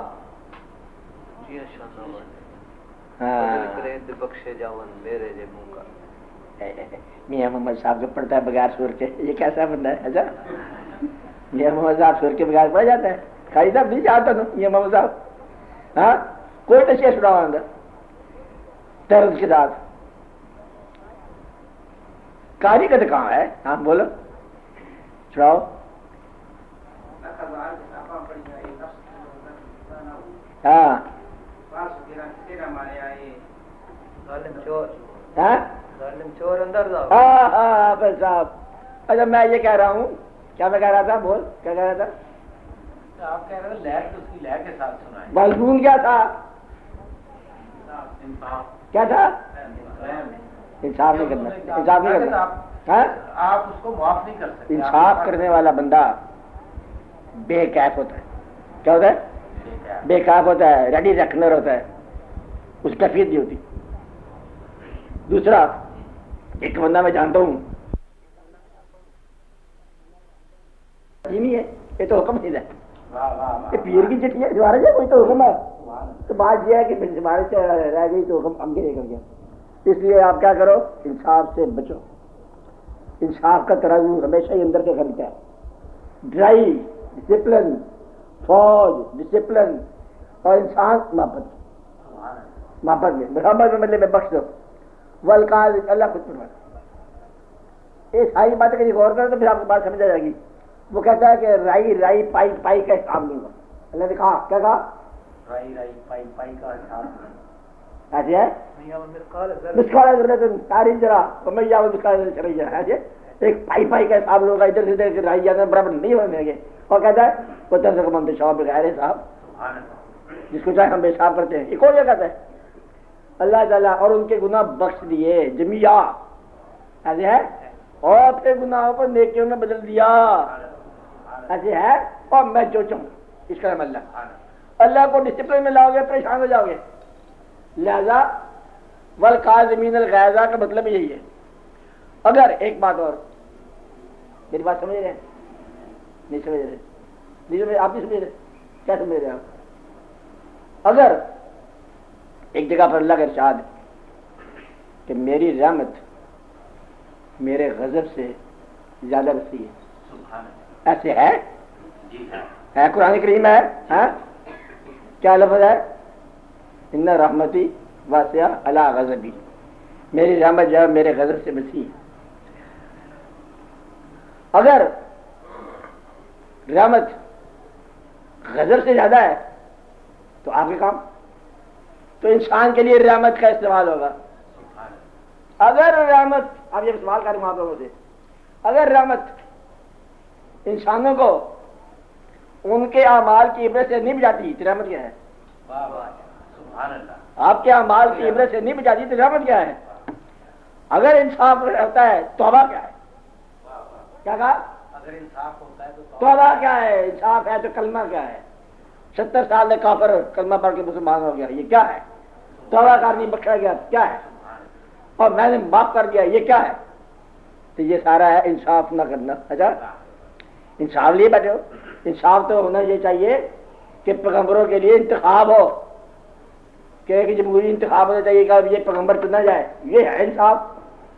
میاں محمد صاحب کو پڑھتا ہے بغیر سور کے. یہ کیسا بندہ ہے؟ اچھا میاں محمد صاحب سور کے بغیر پڑھا جاتا ہے؟ کھائی صاحب نہیں جاتا نا میاں محمد صاحب. ہاں کوئی تو شیئر سناؤ اندر درد کے ساتھ. کاری کا تو کہاں ہے؟ ہاں بولو سناؤ. ہاں صاحب. اچھا میں یہ کہہ رہا ہوں، کیا میں کہہ رہا تھا؟ بول کیا کہہ رہا تھا؟ آپ کہہ رہے لہر اس کی لہر کے ساتھ سنائیں. مضمون کیا تھا؟ کیا تھا؟ انصاف نہیں کرنا. انصاف نہیں کرنا. آپ اس کو معاف نہیں کر سکتے. انصاف کرنے والا بندہ بے کیف ہوتا ہے. کیا ہوتا ہے؟ بے کیف ہوتا ہے، ریڈی رکھنر ہوتا ہے، اس کیفیت نہیں ہوتی. دوسرا ایک بندہ میں جانتا ہوں یہ نہیں ہے، یہ تو حکم نہیں ہے. یہ پیر کی چٹھی ہے دوبارہ سے کوئی تو حکم ہے. تو بات یہ ہے کہ ہمارے سے رہ گئی تو حکم ہم کے نکل گیا. اس لیے آپ کیا کرو؟ انصاف سے بچو. انصاف کا ترازو ہمیشہ ہی اندر سے خریدتا ہے. ڈرائی ڈسپلن فوج ڈسپلن اور انسان محبت میں مطلب میں بخش دو والقاض اللہ خود فرماتا ہے. یہ ساری باتیں کہیں غور کرو تو پھر آپ کو بات سمجھ آ جائے گی. وہ کہتا ہے کہ رائی پائی پائی کا حساب لوں گا. اللہ نے کہا کیا کہا؟ رائی پائی پائی کا حساب ایسے ہے مسکال ضرورت ساری جرا سمجھ جاؤ مسکال چلے ایسے ایک پائی پائی کا حساب لوگا ادھر سے ادھر رائی جانا برابر نہیں ہونے گے. اور کہتا ہے وہ دس رقم شواب بغیر صاحب جس کو چاہے ہم پیشاب کرتے ہیں. ایک اور یہ کہتا ہے اللہ تعالیٰ اور ان کے گناہ بخش دیے جميعا ایسے ہے اور اپنے گناہوں کو نیکیوں میں بدل دیا ایسے ہے. اور میں جو چاہوں اس کا نام اللہ کو ڈسپلن میں لاؤ گے پریشان ہو جاؤ گے. لہذا والکاظمین الغیظ کا مطلب یہی ہے. اگر ایک بات اور میری بات سمجھ رہے ہیں نہیں سمجھ رہے نہیں آپ نہیں سمجھ رہے کیا سمجھ رہے آپ؟ اگر ایک جگہ پر اللہ کا ارشاد کہ میری رحمت میرے غضب سے زیادہ وسیع ہے ایسے ہے قرآن کریم ہے ہاں کیا لفظ ہے ان رحمتی واسعہ علی غضبی میری رحمت جو ہے میرے غضب سے وسیع ہے. اگر رحمت غضب سے زیادہ ہے تو آپ کے کام تو انسان کے لیے رحمت کا استعمال ہوگا. اگر رحمت آپ یہ سوال کریں آپ لوگوں سے اگر رحمت انسانوں کو ان کے اعمال کی عبرت سے نہیں بچاتی تو رحمت کیا ہے؟ آپ کے اعمال کی عبرت سے نہیں بچاتی تو رحمت کیا ہے؟ اگر انصاف ہوتا ہے توبہ کیا ہے؟ کیا کہا؟ اگر انصاف ہوتا ہے تو توبہ کیا ہے؟ انصاف ہے تو کلمہ کیا ہے؟ 70 سال میں کافر کلمہ پڑھ کے مسلمان ہو گیا یہ کیا ہے؟ توبہ کرنی بخشا گیا کیا ہے؟ اور میں نے معاف کر دیا یہ کیا ہے؟ تو یہ سارا ہے انصاف نہ کرنا. اچھا انصاف لیے بیٹھے ہو. انصاف تو ہونا یہ چاہیے کہ پیغمبروں کے لیے انتخاب ہو کہ ایک جمہوری انتخاب ہونا چاہیے کہ یہ پیغمبر چنا جائے یہ ہے انصاف.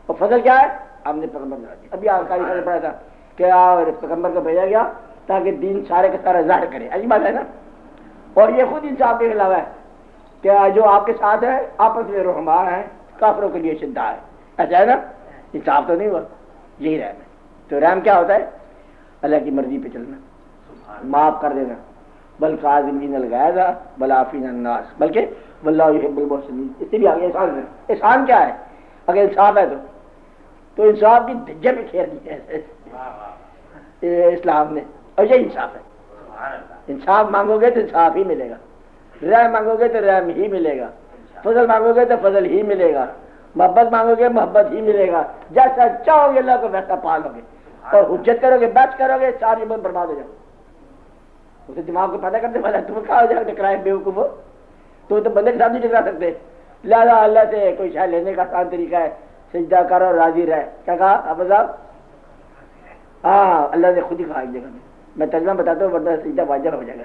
اور فضل کیا ہے؟ ہم نے پیغمبر بنا دیا. ابھی آخری فضل پڑھا تھا کہ پیغمبر کو بھیجا گیا تاکہ دین سارے کا سارا ظاہر کرے. ایسی بات ہے نا. اور یہ خود انصاف کے خلاف ہے کہ جو آپ کے ساتھ ہے آپس میں رحماء ہیں کافروں کے لیے شدہ ہے. ایسا ہے نا. انصاف تو نہیں ہوا یہی رحم ہے. تو رحم کیا ہوتا ہے؟ اللہ کی مرضی پہ چلنا معاف کر دینا. والکاظمین الغیظ والعافین عن الناس بلکہ واللہ یحب المحسنین. اس سے بھی آگے احسان ہے. احسان کیا ہے؟ اگر انصاف ہے تو انصاف کی دھجے پہ کھیر دی ہے اسلام نے. اور یہ انصاف ہے. انصاف مانگو گے تو انصاف ہی ملے گا. رحم مانگو گے تو رحم ہی ملے گا. فضل مانگو گے تو فضل ہی ملے گا. محبت مانگو گے محبت ہی ملے گا. جیسا چاہو گے اللہ کو ویسا پالو گے. اور حجت کرو گے بحث کرو گے ساری عمر برباد ہو جاؤ. اسے دماغ کو پیدا کرنے والا تم کہاں ہو جائے ٹکرائے بیوقوف ہو. تو بندے کے ساتھ نہیں ٹکرا سکتے. لہٰذا اللہ سے کوئی شاید لینے کا آسان طریقہ ہے سجدہ کرو راضی رہے. کیا کہا اب صاحب؟ ہاں اللہ نے خود ہی کہا ایک جگہ میں ترجمہ بتاتا ہوں ورنہ سجدہ واجب ہو جائے گا.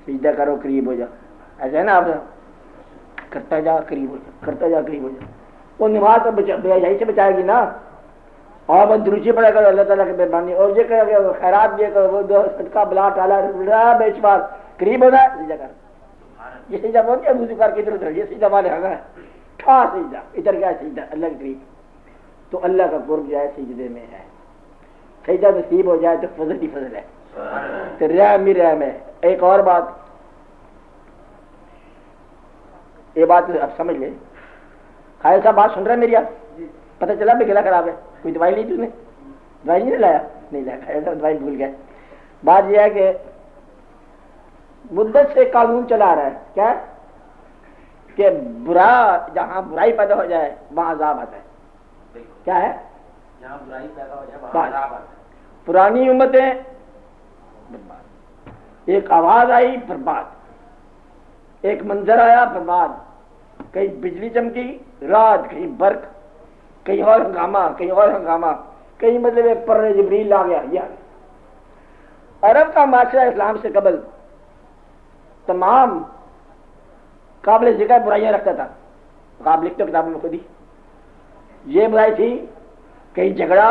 سجدہ کرو قریب ہو جا. ایسا ہے نا آپ کرتا جا قریب ہو جا کرتا جا قریب ہو جا. وہ نماز تو یہی سے بچائے گی نا. اور بس دروشی پڑا کرو اللہ تعالیٰ کی مہربانی اور یہ کرو گے خیرات بھی کرو وہ دو صدقہ بلا ٹالا بے شمار قریب ہونا ہے. سجدہ کر یہ سجدہ بہت ہے وضو کر کے ادھر ادھر یہ سجدہ والے ہاں ٹھا سجدہ ادھر کیا سجدہ اللہ کے قریب. تو اللہ کا قرب جو ہے سجدے میں ہے. سجدہ نصیب ہو جائے تو فضل ہی فضل ہے. تو رحم ہی رحم ہے. ایک اور بات یہ بات اب سمجھ لیں. خالد صاحب بات سن رہے ہیں میری؟ آپ پتہ چلا بھی گلا خراب ہے کوئی دوائی لی تھی نے؟ دوائی نہیں لایا؟ نہیں لایا. خالد صاحب دوائی بھول گئے. بات یہ ہے کہ مدت سے قانون چلا رہا ہے کیا کہ برا جہاں برائی پیدا ہو جائے وہاں عذاب آتا ہے. کیا ہے؟ جہاں برائی پیدا ہو جائے وہاں عذاب آتا ہے. پرانی امتیں برباد. ایک آواز آئی برباد. ایک منظر آیا برباد. کہیں بجلی چمکی رات کہیں برق کہیں اور ہنگامہ کہیں اور ہنگامہ کہیں مطلب ایک پر جبریل آ گیا. یہ عرب کا معاشرہ اسلام سے قبل تمام قابل ذکر برائیاں رکھتا تھا. آپ لکھتے ہو کتابوں میں خود ہی. یہ برائی تھی کہیں جھگڑا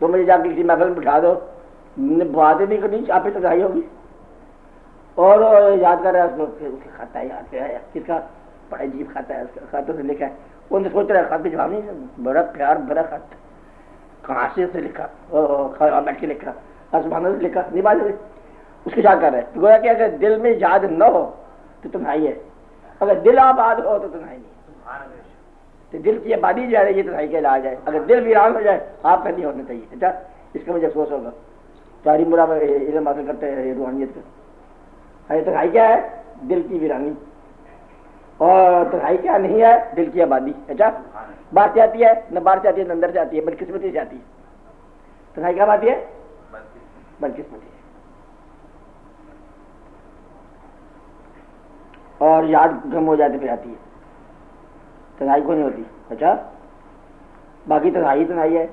تو مجھے جا کے کسی محفل میں بٹھا دو، باتیں نہیں کرنی، آپ پہ تنہائی ہوگی، اور یاد کر رہا ہے اس کو خط ہے یاد ہے کس کا، بڑا عجیب خط ہے، اس کا خطوں سے لکھا ہے، وہ نے سوچ رہا ہے خط بھی جواب نہیں، بڑا پیار بڑا خط، کہاں سے لکھا، بیٹھ کے لکھا، آسمانوں سے لکھا، نہیں بات اس کے ساتھ کر رہے ہیں، گویا کہ اگر دل میں یاد نہ ہو تو تنہائی ہے، اگر دل آباد ہو تو تنہائی نہیں، تو دل کی آبادی جو ہے یہ تنہائی کا علاج ہے، اگر دل ویران ہو جائے آپ کا نہیں ہونا چاہیے، اچھا اس کا مجھے افسوس ہوگا، ساری مرا علم حاصل کرتے ہیں روحانیت کا، تنہائی کیا ہے؟ دل کی ویرانی، اور تنہائی کیا نہیں ہے؟ دل کی آبادی، اچھا باہر سے آتی ہے نہ، باہر سے آتی ہے نہ اندر سے آتی ہے، بدقسمتی سے آتی ہے، تنہائی کیا آتی ہے؟ بدقسمتی، اور یاد گم ہو جاتے پہ آتی ہے، تنہائی کو نہیں ہوتی، اچھا باقی تنہائی تنہائی ہے،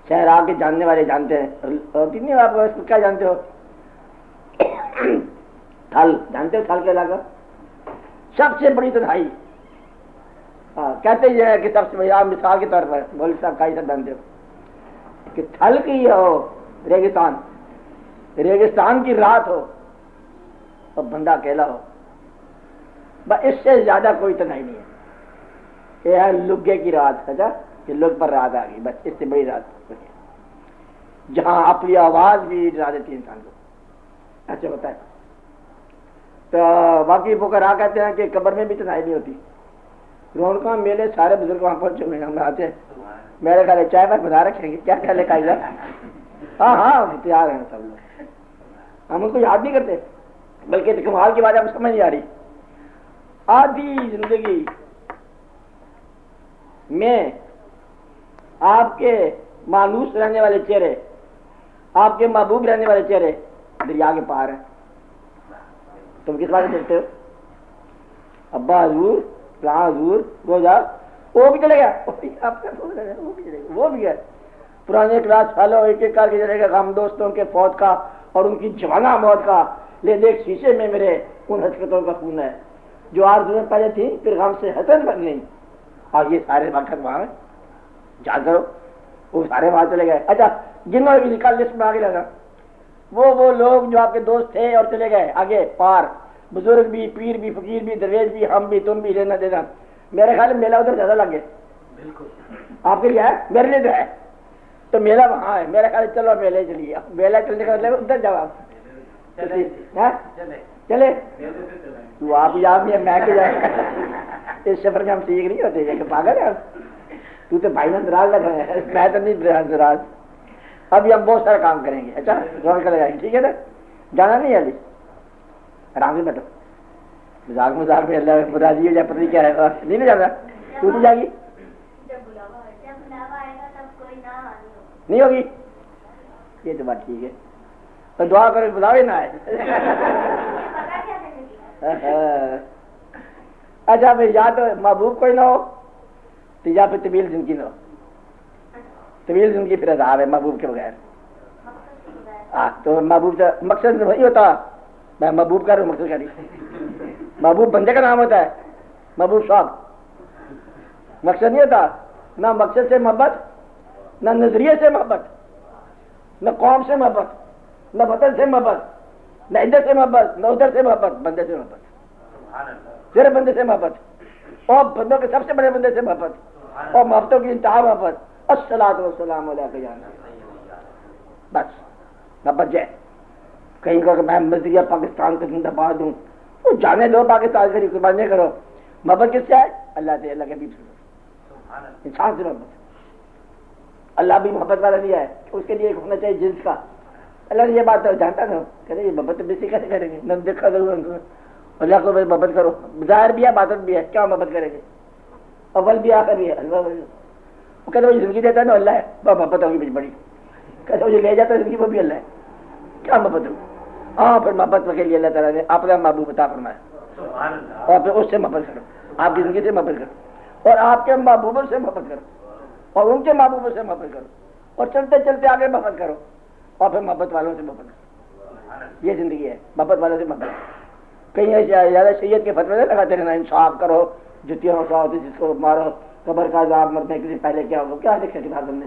شہرا کے جاننے والے جانتے ہیں، ہوتی نہیں آپ اس کو کیا جانتے ہو؟ تھل جانتے ہو؟ تھل کے علاقہ سب سے بڑی تنہائی، کہتے یہ ہے کہ سب سے بڑی، آپ مثال کے طور پر مولوی صاحب کائی صاحب جانتے ہو کہ تھل کی ہو ریگستان، ریگستان کی رات ہو اور بندہ اکیلا ہو، بس اس سے زیادہ کوئی تنہائی نہیں ہے، یہ ہے لگے کی رات، اچھا کہ لگ پر رات آ گئی، بس اس سے بڑی رات جہاں اپنی آواز بھی ڈرا دیتی ہے انسان کو، ایسے ہوتا ہے۔ تو باقی فقہا کہتے ہیں کہ قبر میں بھی تنہائی نہیں ہوتی، رونقاں میلے سارے بزرگ وہاں پہنچے ہوئے ہیں، ہم آتے ہیں، میرے خیال ہے چائے پر بنا رکھیں گے، کیا خیال ہے قائد صاحب؟ ہاں تیار ہیں سب لوگ، ہم ان کو یاد نہیں کرتے، بلکہ کمال کی بات ہم سمجھ نہیں آ رہی، آدھی زندگی میں آپ کے مانوس رہنے والے چہرے، آپ کے محبوب رہنے والے چہرے دریا کے پار ہیں، تم کس بات سے دیکھتے ہو؟ ابا حضور، فلاں حضور، روزہ وہ بھی چلے گیا، وہ بھی ہے، پرانے کلاس فالو ایک ایک کر کے چلے گا، غم دوستوں کے فوت کا اور ان کی جوانہ موت کا، لے دیکھ شیشے میں میرے ان حسرتوں کا خون ہے جو آرزویں پہلے تھیں پھر غم سے حسن بن گئی، اور یہ سارے وقت وہاں ہیں، جا کرو، وہ سارے وہاں چلے گئے۔ اچھا جنہوں نے نکال لسٹ میں آگے لگا، وہ لوگ جو آپ کے دوست تھے اور چلے گئے آگے پار، بزرگ بھی، پیر بھی، فقیر بھی، درویش بھی، ہم بھی، تم بھی، لینا دینا، میرے خیال میں میلہ ادھر زیادہ لگ گیا، بالکل آپ کے لیے ہے، میرے لیے تو ہے، تو میلہ وہاں ہے، میرے خیال چلو میلے چلیے، میلہ چلنے کا مطلب ادھر جاؤ چلے، تو آپ یاد نہیں ہے میں کہ جائے اس سفر میں ہم ٹھیک نہیں ہوتے، کہ پاگل ہے تو بھائی نے دراز لگ رہا ہے، میں تو نہیں دراز، ابھی ہم بہت سارا کام کریں گے، اچھا غور کر لگائیں گے، ٹھیک ہے نا، جانا نہیں ہے ابھی، آرام سے بیٹھو، مذاق میں اللہ راضی ہو جائے، پتہ نہیں کیا ہے، نہیں جانا، تو نہیں جائے گی، نہیں ہوگی، یہ تو بات ٹھیک ہے، تو دعا کرو بلاوے نہ آئے، اچھا پھر یا تو محبوب کوئی نہ ہو تو یا پھر طویل زندگی نہ ہو، طویل زندگی پھر عذاب ہے محبوب کے بغیر، تو محبوب سے مقصد وہی ہوتا، میں محبوب کر رہا ہوں، مقصد کر رہی، محبوب بندے کا نام ہوتا ہے، محبوب صاحب مقصد نہیں ہوتا، نہ مقصد سے محبت، نہ نظریے سے محبت، نہ قوم سے محبت، نہ وطن سے محبت، نہ ادھر سے محبت، نہ ادھر سے محبت، بندے سے محبت، صرف بندے سے محبت، اور بندوں کے سب سے بڑے بندے سے محبت، اور محبتوں کی انتہا محبت، الصلاۃ والسلام علیک یا بس محبت جائے، کہیں کہ میں مزدیا پاکستان کا زندہ باد ہوں، وہ جانے دو پاکستان سے قربانی کرو، محبت کس سے ہے؟ اللہ سے، اللہ کے حبیب سے، انسان سے محبت، اللہ بھی محبت والا نہیں ہے، اس کے لیے ایک ہونا چاہیے جنس کا، اللہ نے یہ بات جانتا تھا، کہتے یہ محبت بیسی کیسے کریں گے، نہ دیکھا ضرور اللہ کو محبت کرو، ظاہر بھی ہے باطن بھی ہے، کیا محبت کریں گے، اول بھی آخر بھی ہے، اللہ وہ کہتے وہ زندگی دیتا ہے نا اللہ ہے، وہ محبت ہوگی بڑی بڑی، کہتے وہ لے جاتا ہے زندگی وہ بھی اللہ ہے، کیا محبت ہو، ہاں پھر محبت کے لیے اللہ تعالیٰ نے اپنا محبوب عطا فرمایا، اور پھر اس سے محبت کرو، آپ کی زندگی سے محبت کرو، اور آپ کے محبوبوں سے محبت کرو، اور ان کے محبوبوں سے محبت کرو، اور چلتے چلتے آگے محبت کرو، اور پھر محبت والوں سے محبت کرو، یہ زندگی ہے، محبت والوں سے محبت، کہیں زیادہ شریعت کے فتوے نہیں لگاتے رہنا، انصاف کرو، جتیاں اٹھاؤ، جس کو مارو، قبر کا عذاب، مرنے کے دن پہلے کیا ہوگا، کیا لکھا کتاب نے،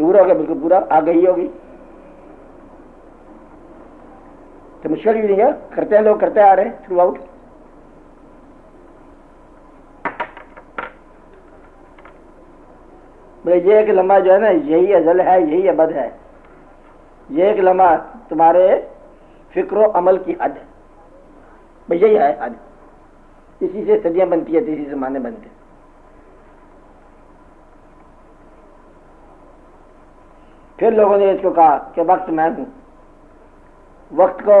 شعور ہو گیا بالکل پورا، آگہی ہوگی تو مشکل بھی نہیں ہے، کرتے ہیں لوگ، کرتے آ رہے ہیں تھرو آؤٹ. یہ ایک لمحہ جو ہے نا، یہی ازل ہے، یہی ابد ہے. یہ ایک لمحہ تمہارے فکر و عمل کی حد ہے، بھئی یہی ہے حد. اسی سے صدیاں بنتی ہے، اسی زمانے بنتے ہیں. پھر لوگوں نے اس کو کہا کہ وقت میں ہوں. وقت کو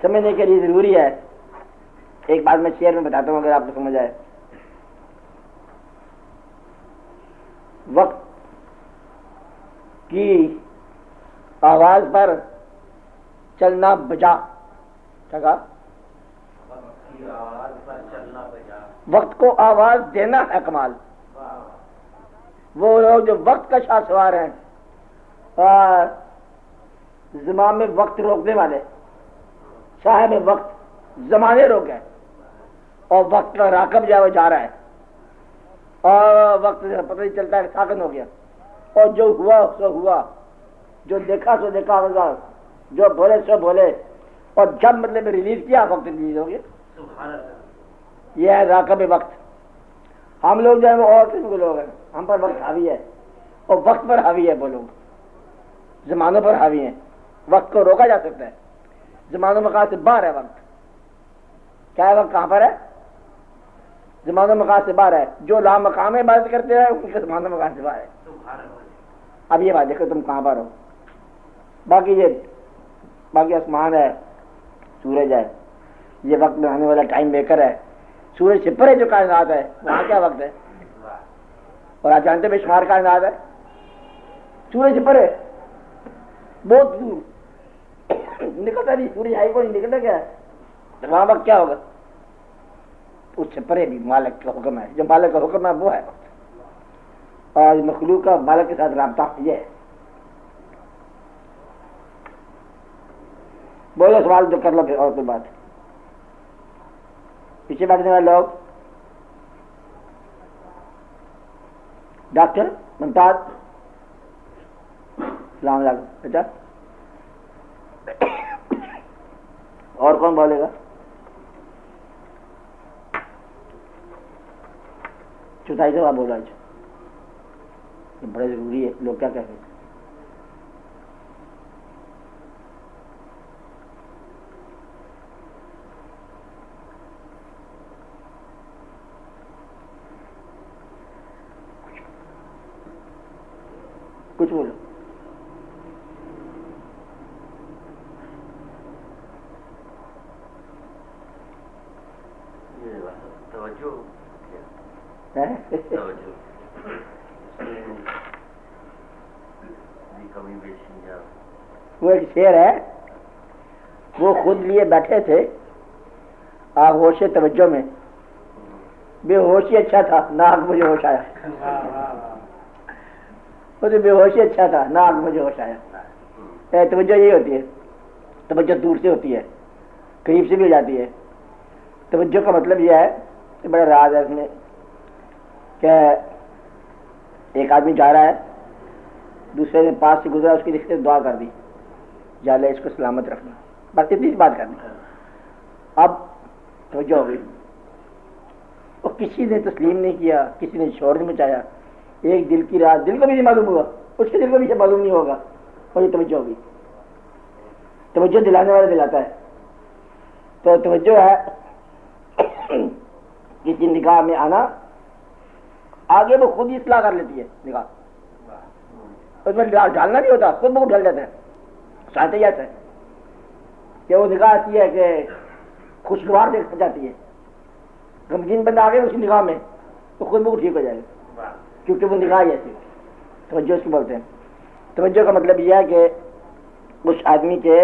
سمجھنے کے لیے ضروری ہے. ایک بات میں شعر میں بتاتا ہوں اگر آپ کو سمجھ آئے. وقت کی آواز پر چلنا بجا. کیا کہا؟ وقت کو آواز دینا ہے کمال. وہ لوگ جو وقت کا شاہ سوار ہیں اور زمان میں وقت روکنے والے، صاحب وقت زمانے روکے اور وقت کا راکب جو ہے وہ جا رہا ہے اور وقت پتہ نہیں چلتا ہے، ساکن ہو گیا اور جو ہوا سو ہوا، جو دیکھا سو دیکھا ہوگا، جو بولے سو بولے، اور جب مطلب ریلیز کیا وقت ریلیز ہو گیا. یہ ہے راکب وقت. ہم لوگ جو ہیں وہ اور قسم کے لوگ ہیں، ہم پر وقت حاوی ہے اور وقت پر حاوی ہے. وہ لوگ زمانوں پر حاوی ہیں. وقت کو روکا جا سکتا ہے، زمانوں مقام سے باہر ہے وقت. کیا ہے وقت؟ کہاں پر ہے؟ زمانوں مقام سے باہر ہے. جو لامقام عبادت کرتے ہیں ان کے زمانوں مقام سے باہر ہے. اب یہ بات دیکھو تم کہاں پر ہو. باقی آسمان ہے، سورج ہے، یہ وقت میں آنے والا ٹائم میکر ہے. سورج سے پرے جو کائنات ہے وہاں کیا وقت ہے؟ اور آپ جانتے بے شمار کائنات ہے. سورج سے پرے بہت دور نکلتا نہیں، سورج ہائی کو نہیں نکلتا. کیا ہے وہاں وقت کیا ہوگا؟ اس سے پرے بھی مالک کا حکم ہے. جو مالک کا حکم ہے وہ ہے وقت. اور مخلوق کا مالک کے ساتھ رابطہ یہ ہے. بولو سوال جو کر لو پھر اور کوئی بات. پیچھے بیٹھنے والے لوگ، ڈاکٹر ممتاز، السلام علیکم. بیٹا اور کون بولے گا؟ چوتھائی سے آپ بول رہا ہے. یہ بڑا ضروری ہے. لوگ کیا کہتے ہیں؟ کچھ بولو. وہ ایک شعر ہے، وہ خود لیے بیٹھے تھے آغوش توجہ میں، بے ہوشی اچھا تھا ناک مجھے ہوش آیا. وہ تو بے ہوشی اچھا تھا ناک مجھے ہوش آیا. توجہ یہی ہوتی ہے. توجہ دور سے ہوتی ہے، قریب سے بھی ہو جاتی ہے. توجہ کا مطلب یہ ہے کہ بڑا راز ہے اس میں کہ ایک آدمی جا رہا ہے، دوسرے نے پاس سے گزرا، اس کی رشتے دعا کر دی، یا اللہ اس کو سلامت رکھنا. بس اتنی سی بات کرنی. اب توجہ ہو گئی. اور کسی نے تسلیم نہیں کیا، کسی نے شور نہیں مچایا. ایک دل کی راز دل کو بھی نہیں معلوم ہوا، اس کے دل کو بھی معلوم نہیں ہوگا، اور یہ توجہ ہوگی. توجہ دلانے والا دلاتا ہے. تو توجہ ہے کسی نگاہ میں آنا، آگے وہ خود ہی اصلاح کر لیتی ہے نگاہ. اس میں ڈالنا نہیں ہوتا، خود بخود ڈل جاتا ہے. ساتھ ہی آتا ہے کہ وہ نگاہ ایسی ہے کہ خوشگوار دیکھ جاتی ہے. غمگین بندہ آ گیا اس کی نگاہ میں تو خود بخود ٹھیک ہو جائے گا، کیونکہ وہ نگاہ ہی ایسی. توجہ اس کو بولتے ہیں. توجہ کا مطلب یہ ہے کہ اس آدمی کے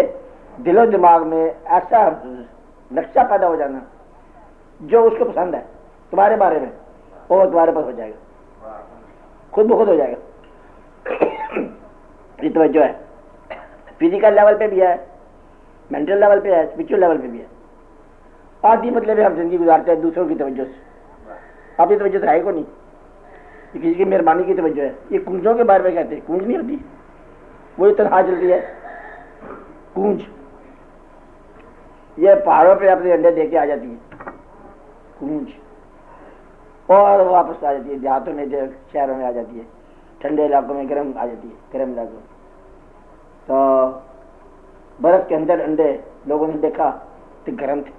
دل و دماغ میں ایسا نقشہ پیدا ہو جانا جو اس کو پسند ہے تمہارے بارے میں، وہ تمہارے پاس ہو جائے گا، خود بخود ہو جائے گا. یہ توجہ ہے. فزیکل لیول پہ بھی ہے، مینٹل لیول پہ ہے، اسپرچل لیول پہ بھی ہے. آدھی مطلب ہم زندگی گزارتے ہیں دوسروں کی توجہ سے. آپ کی توجہ تو ہے کو نہیں. یہ کسی کی مہربانی کی توجہ ہے. یہ کونجوں کے بارے میں کہتے ہیں. کونج نہیں ہوتی وہ تنہا چلتی ہے کونج. یہ پہاڑوں پہ اپنے انڈے دے کے آ جاتی ہے کونج, اور واپس آ جاتی ہے دیہاتوں میں, شہروں میں آ جاتی ہے, ٹھنڈے علاقوں میں گرم آ جاتی ہے, گرم علاقوں میں. تو برف کے اندر انڈے لوگوں نے دیکھا تو گرم تھے,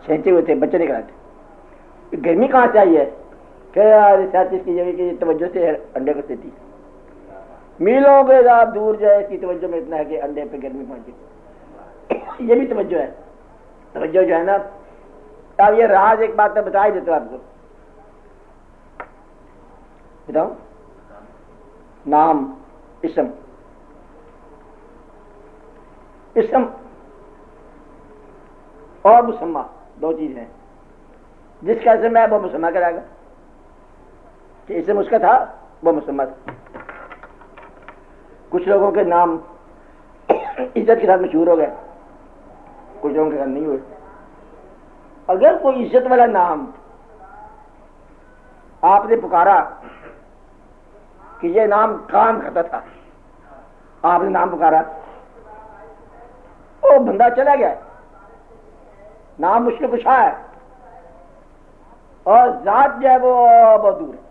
چھینچے ہوئے تھے, بچے نکل آتے. گرمی کہاں سے آئی ہے کہ ریسرچ اس کی جگہ کی توجہ سے انڈے کو دیتی ہے. میلوں کے ساتھ دور جو ہے اس کی توجہ میں اتنا ہے کہ انڈے پہ گرمی پہنچی. یہ بھی توجہ ہے. توجہ جو ہے نا, اب یہ راز ایک بات میں بتا ہی دیتا ہوں آپ کو. بتاؤں, نام, اسم اور مسمہ دو چیز ہیں. جس کا اسم ہے وہ مسمہ کرائے گا, کہ اسم اس کا تھا وہ مسمہ تھا. کچھ لوگوں کے نام عزت کے ساتھ مشہور ہو گئے, کچھ لوگوں کے ساتھ نہیں ہوئے. اگر کوئی عزت والا نام آپ نے پکارا کہ یہ نام کام کرتا تھا, آپ نے نام پکارا, وہ بندہ چلا گیا, نام مشکل کشا ہے اور ذات جو ہے وہ بہت دور ہے.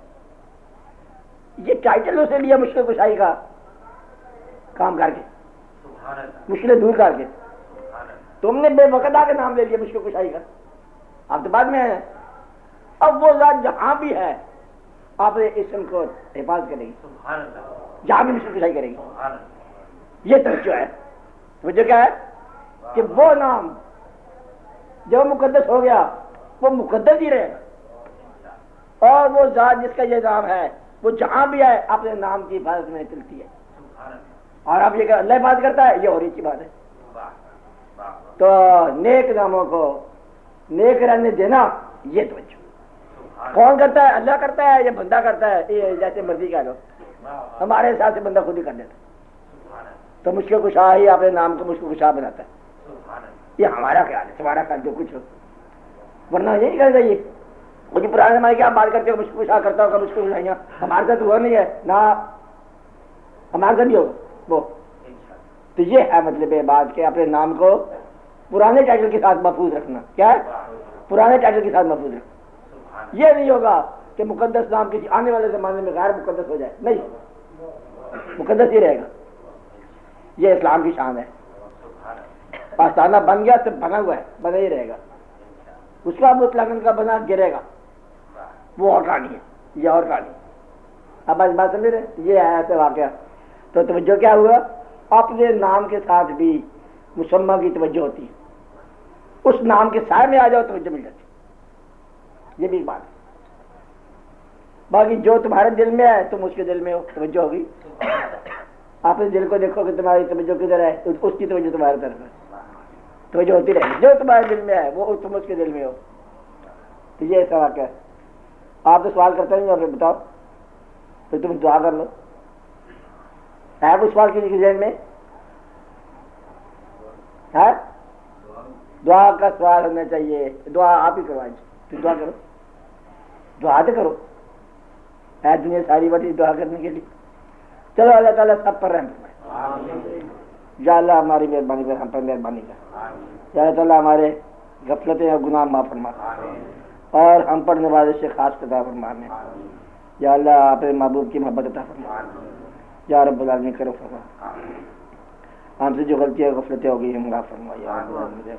یہ ٹائٹل اسے لیا مشکل کشائی کا کام کر کے, مشکلیں دور کر کے. تم نے بے وقت آ کے نام لے لیا مشکل کشائی کا, آپ تو بعد میں ہیں. اب وہ ذات جہاں بھی ہے آپ نے اسم کو حفاظت کرے گی, جہاں بھی مشکل کشائی کرے گی. یہ توجہ ہے. توجہ کیا ہے کہ وہ نام جب مقدس ہو گیا وہ مقدس ہی رہے گا, اور وہ ذات جس کا یہ نام ہے وہ جہاں بھی ہے اپنے نام کی حفاظت میں چلتی ہے. اور آپ یہ کہ اللہ حفاظت کرتا ہے, یہ اور اچھی بات ہے. تو نیک ناموں کو نیک رہنے دینا یہ توجہ. کون کرتا ہے؟ اللہ کرتا ہے یا بندہ کرتا ہے؟ یہ جیسے مرضی کہہ لو, ہمارے حساب سے بندہ خود ہی کر دیتا. تو مشکل کشا ہی اپنے نام کو مشکل کشا بناتا ہے. یہ ہمارا خیال ہے, تمہارا خیال جو کچھ ہو, ورنہ یہ نہیں کرنا چاہیے. مجھے پرانے زمانے کی آپ بات کرتے ہو مشکل کشا کرتا ہوگا, مشکل کشائیاں ہمارے ساتھ ہوا نہیں ہے نہ ہمارے ساتھ بھی ہوگا وہ. تو یہ ہے مطلب یہ بات کہ اپنے نام کو پرانے ٹائٹل کے ساتھ محفوظ رکھنا. کیا ہے؟ پرانے ٹائٹل کے ساتھ محفوظ رکھنا. یہ نہیں ہوگا کہ مقدس نام کسی آنے والے زمانے میں غیر مقدس ہو جائے, نہیں, مقدس ہی رہے گا. یہ اسلام کی شان ہے. آستانہ بن گیا تو بنا ہوا ہے, بنا ہی رہے گا. اس کا مطلق کا بنا گرے گا, وہ اور کہانی ہے, یہ اور کہانی. اب آج بات سمجھ رہے, یہ ہے ایسا واقعہ. تو توجہ کیا ہوا, اپنے نام کے ساتھ بھی مسمہ کی توجہ ہوتی ہے. اس نام کے سائے میں آ جاؤ توجہ مل جاتی. یہ بھی بات ہے. باقی جو تمہارے دل میں ہے تم اس کے دل میں ہو, توجہ ہوگی. آپ اس دل کو دیکھو کہ تمہاری توجہ کدھر ہے, اس کی توجہ تمہاری طرف ہے, توجہ ہوتی رہے گی. جو تمہارے دل میں ہے وہ تم اس کے دل میں ہو. تو یہ ایسا واقعہ ہے. آپ تو سوال کرتے نہیں, اور پھر بتاؤ, پھر تم دعا کر لو. ہے کوئی سوال کسی کے ذہن میں ہے؟ دعا کا سوال ہونا چاہیے. دعا آپ ہی کروائیں, تو دعا کرو, دعا تو کرو. ہے دنیا ساری بڑی دعا کرنے کے لیے. چلو اللہ تعالیٰ سب پر رحم فرمائے. یا اللہ ہماری مہربانی پر ہم پر مہربانی کر. یا اللہ تعالیٰ ہمارے غفلتیں اور گناہ معاف فرما, اور ہم پر نوازش سے خاص عطا فرمانے. یا اللہ اپنے محبوب کی محبت عطا فرما. یا رب العالمین کرو فرما. ہم سے جو غلطیاں غفلتیں ہو گئی ہیں معاف فرما. یا رب العالمین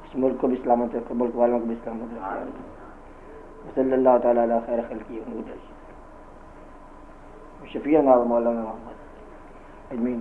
اس ملک کو بھی سلامت رکھو, ملک والوں کو بھی سلامت رکھو. صلی اللہ تعالیٰ علیہ خیر خلقی شفیعنا و مولانا محمد اجمعین.